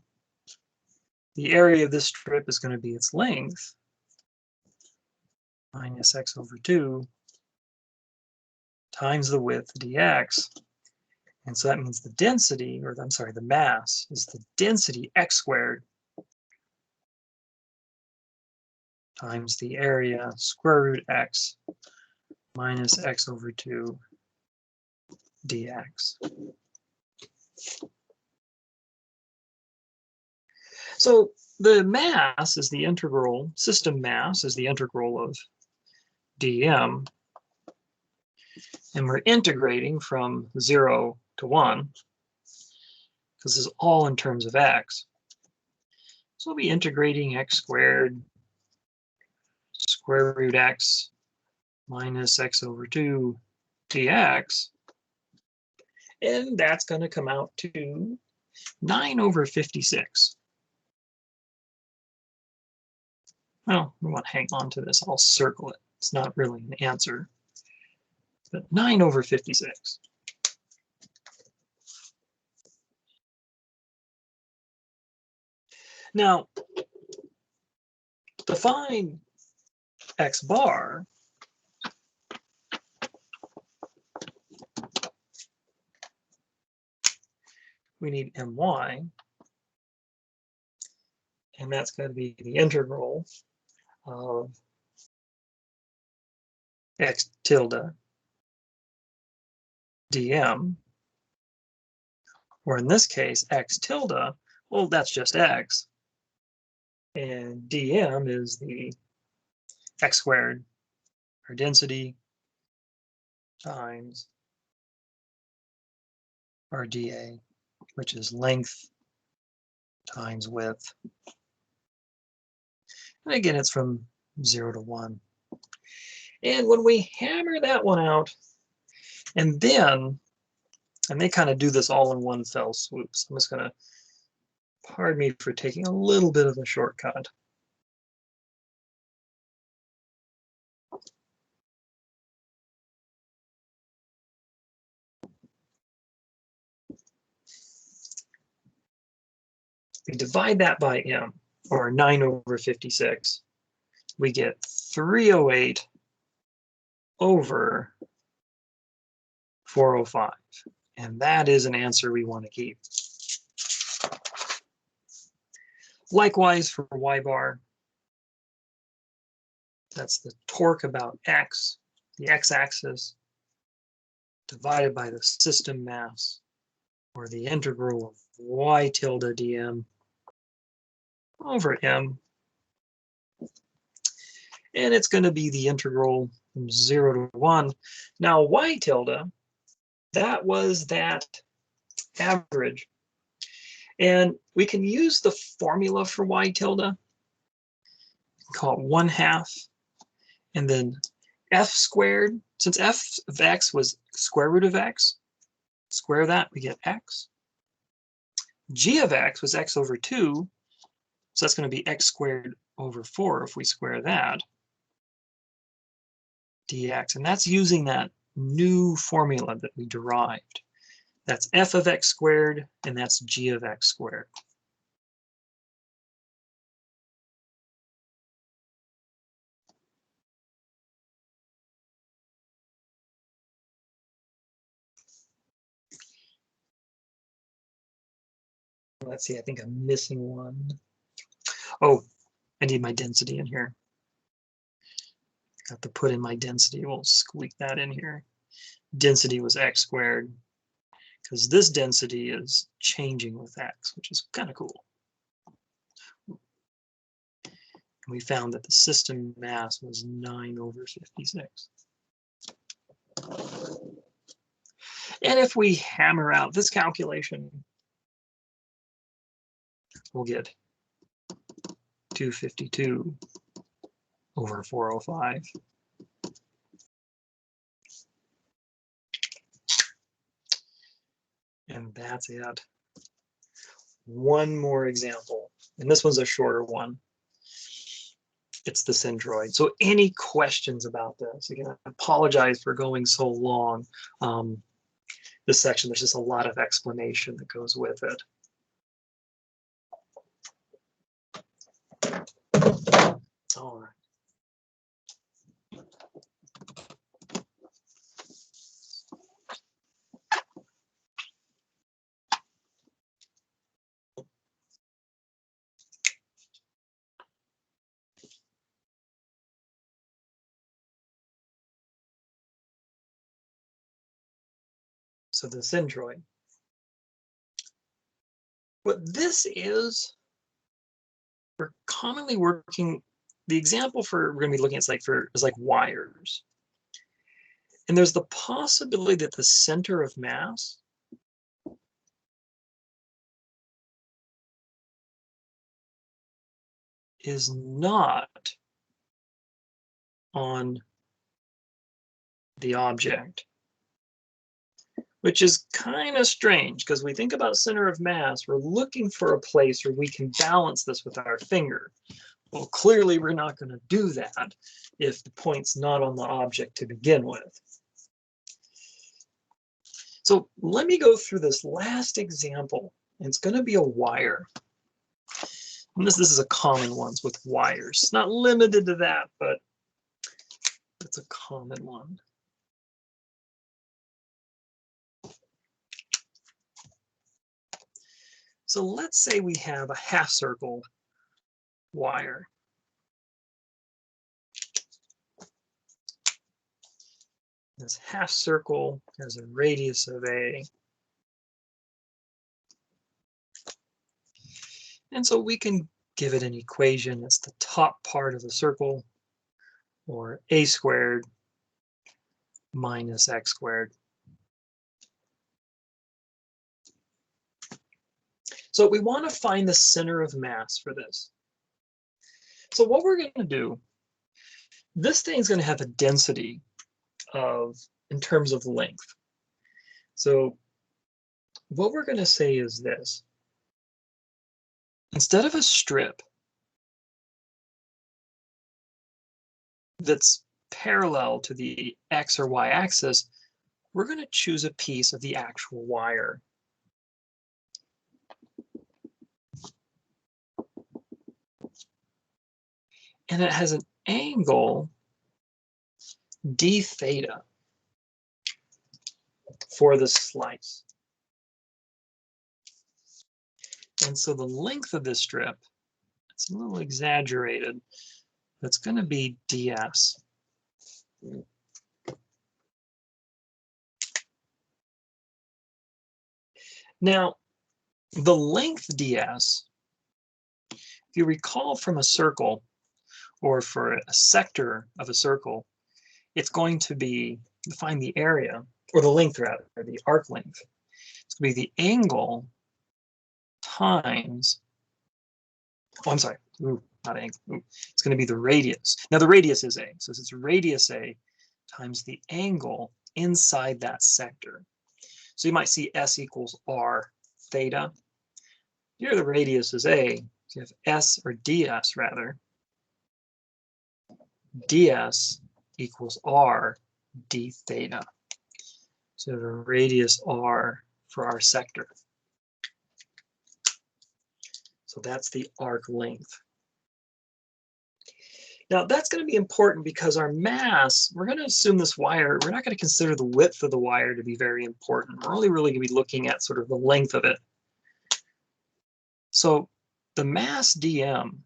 the area of this strip is going to be its length minus x over 2 times the width dx. And so that means the density, or I'm sorry, the mass is the density x squared times the area square root x minus x over 2 dx. So the mass is the integral, system mass is the integral of dm, and we're integrating from 0 to 1, because this is all in terms of x. So we'll be integrating x squared square root x minus x over 2 dx, and that's going to come out to 9 over 56. Well, we want to hang on to this. I'll circle it. It's not really an answer, but 9 over 56. Now, to find x bar, we need my, and that's going to be the integral of x tilde dm, or in this case, x tilde, well, that's just x, and dm is the x squared, or density, times our dA, which is length times width. And again, it's from 0 to 1. And when we hammer that one out, and they kind of do this all in one fell swoop. So I'm just going to, pardon me for taking a little bit of a shortcut. We divide that by m, or 9 over 56. We get 308 over 405. And that is an answer we want to keep. Likewise for y bar, that's the torque about x, the x-axis, divided by the system mass, or the integral of y tilde dm over m. And it's going to be the integral from 0 to 1. Now y tilde, that was that average. And we can use the formula for y tilde, call it 1/2, and then f squared, since f of x was square root of x, square that, we get x. G of x was x over 2, so that's going to be x squared over 4 if we square that, dx. And that's using that new formula that we derived. That's f of x squared, and that's g of x squared. Let's see, I think I'm missing one. Oh, I need my density in here. Got to put in my density. We'll squeak that in here. Density was x squared. because this density is changing with x, which is kind of cool. And we found that the system mass was 9/56. And if we hammer out this calculation, we'll get 252/405. And that's it. One more example, and this one's a shorter one. It's the centroid. So any questions about this? Again, I apologize for going so long. This section, there's just a lot of explanation that goes with it. All right. So the centroid. What this is, we're commonly working, the example for we're going to be looking at is like wires. And there's the possibility that the center of mass is not on the object, which is kind of strange because we think about center of mass, we're looking for a place where we can balance this with our finger. Well, clearly we're not going to do that if the point's not on the object to begin with. So let me go through this last example. It's going to be a wire. And this is a common one with wires. It's not limited to that, but it's a common one. So let's say we have a half circle wire. This half circle has a radius of A. And so we can give it an equation. It's the top part of the circle, or A squared minus X squared. So we want to find the center of mass for this. So what we're going to do, this thing's going to have a density of, in terms of length. So what we're going to say is this. Instead of a strip that's parallel to the X or Y axis, we're going to choose a piece of the actual wire. And it has an angle d theta for the slice. And so the length of this strip, it's a little exaggerated, but it's going to be ds. Now, the length ds, if you recall from a circle, or for a sector of a circle, it's going to be, find the area, or the length rather, or the arc length. It's going to be the angle times, oh, I'm sorry, not angle. It's going to be the radius. Now the radius is A, so it's radius A times the angle inside that sector. So you might see S equals R theta. Here the radius is A, so you have S, or ds rather. ds equals R d theta. So the radius R for our sector. So that's the arc length. Now that's going to be important because our mass, we're going to assume this wire, we're not going to consider the width of the wire to be very important. We're only really going to be looking at sort of the length of it. So the mass dm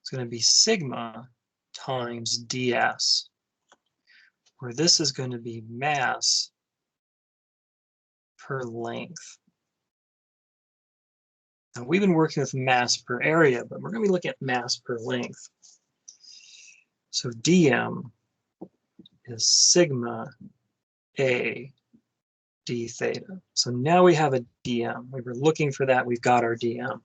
is going to be sigma times ds, where this is going to be mass per length. Now we've been working with mass per area, but we're going to be looking at mass per length. So dm is sigma a d theta. So now we have a dm. We were looking for that. We've got our dm.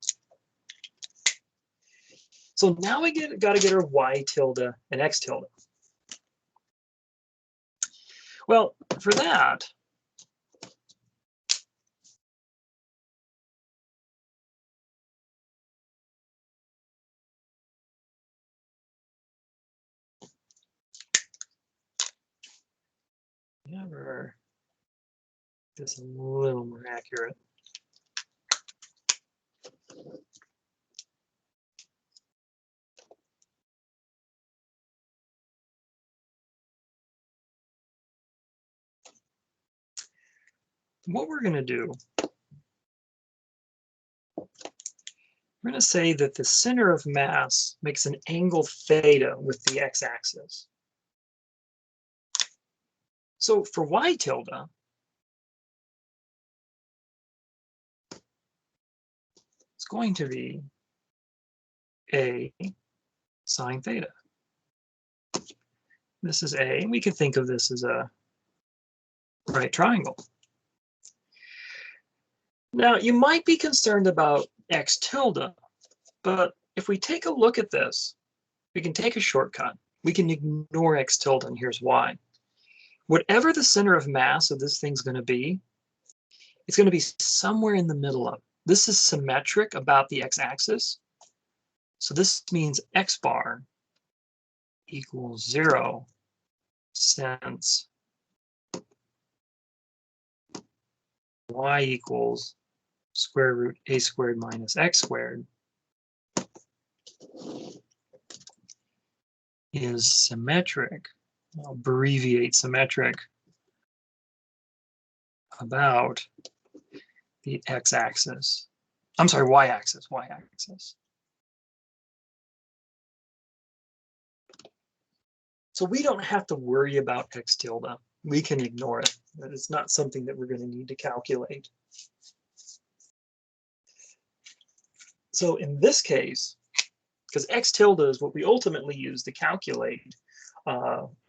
So now we got to get our y tilde and x tilde. Well, for that, never this a little more accurate. What we're going to do, we're going to say that the center of mass makes an angle theta with the x-axis. So for y tilde, it's going to be a sine theta. This is a, and we can think of this as a right triangle. Now, you might be concerned about x tilde, but if we take a look at this, we can take a shortcut. We can ignore x tilde, and here's why. Whatever the center of mass of this thing's going to be, it's going to be somewhere in the middle of it. This is symmetric about the x-axis. So this means x bar equals 0 since y equals square root a squared minus x squared is symmetric. I'll abbreviate symmetric about the x-axis. I'm sorry, y-axis, y-axis. So we don't have to worry about x tilde. We can ignore it. It's not something that we're going to need to calculate. So in this case, because x tilde is what we ultimately use to calculate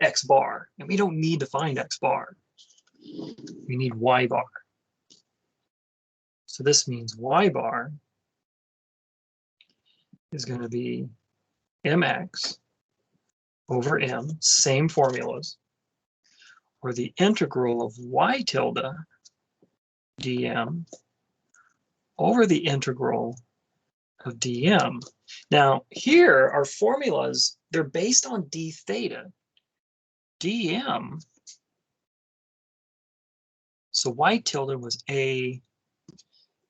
x bar, and we don't need to find x bar. We need y bar. So this means y bar is going to be mx over m, same formulas, or the integral of y tilde dm over the integral of dm. Now here our formulas, they're based on d theta. dm, so y tilde was a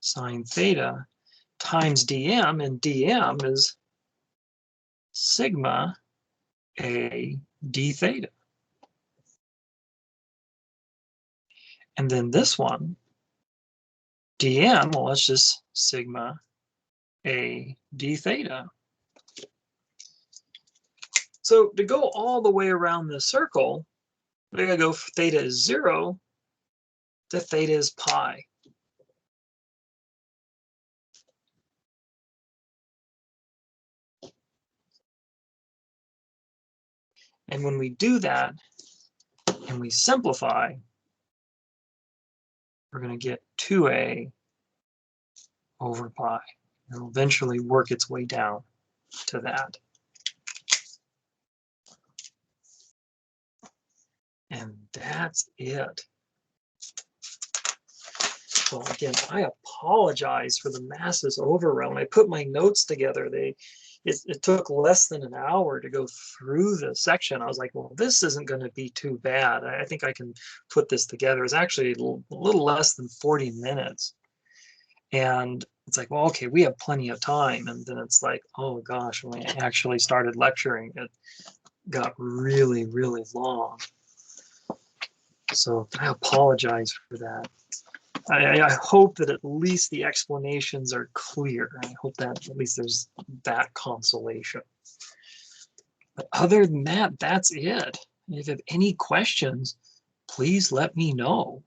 sine theta times dm, and dm is sigma a d theta. And then this one, dm, well, it's just sigma a d theta. So to go all the way around the circle, we're going to go theta is 0 to theta is pi. And when we do that and we simplify, we're going to get 2a over pi. It'll eventually work its way down to that. And that's it. So again, I apologize for the masses overrun. When I put my notes together, it took less than an hour to go through the section. I was like, well, this isn't going to be too bad. I think I can put this together. It's actually a little less than 40 minutes. And it's like, well, okay, we have plenty of time. And then it's like, oh gosh, when I actually started lecturing, it got really, really long. So I apologize for that. I hope that at least the explanations are clear. I hope that at least there's that consolation. But other than that, that's it. If you have any questions, please let me know.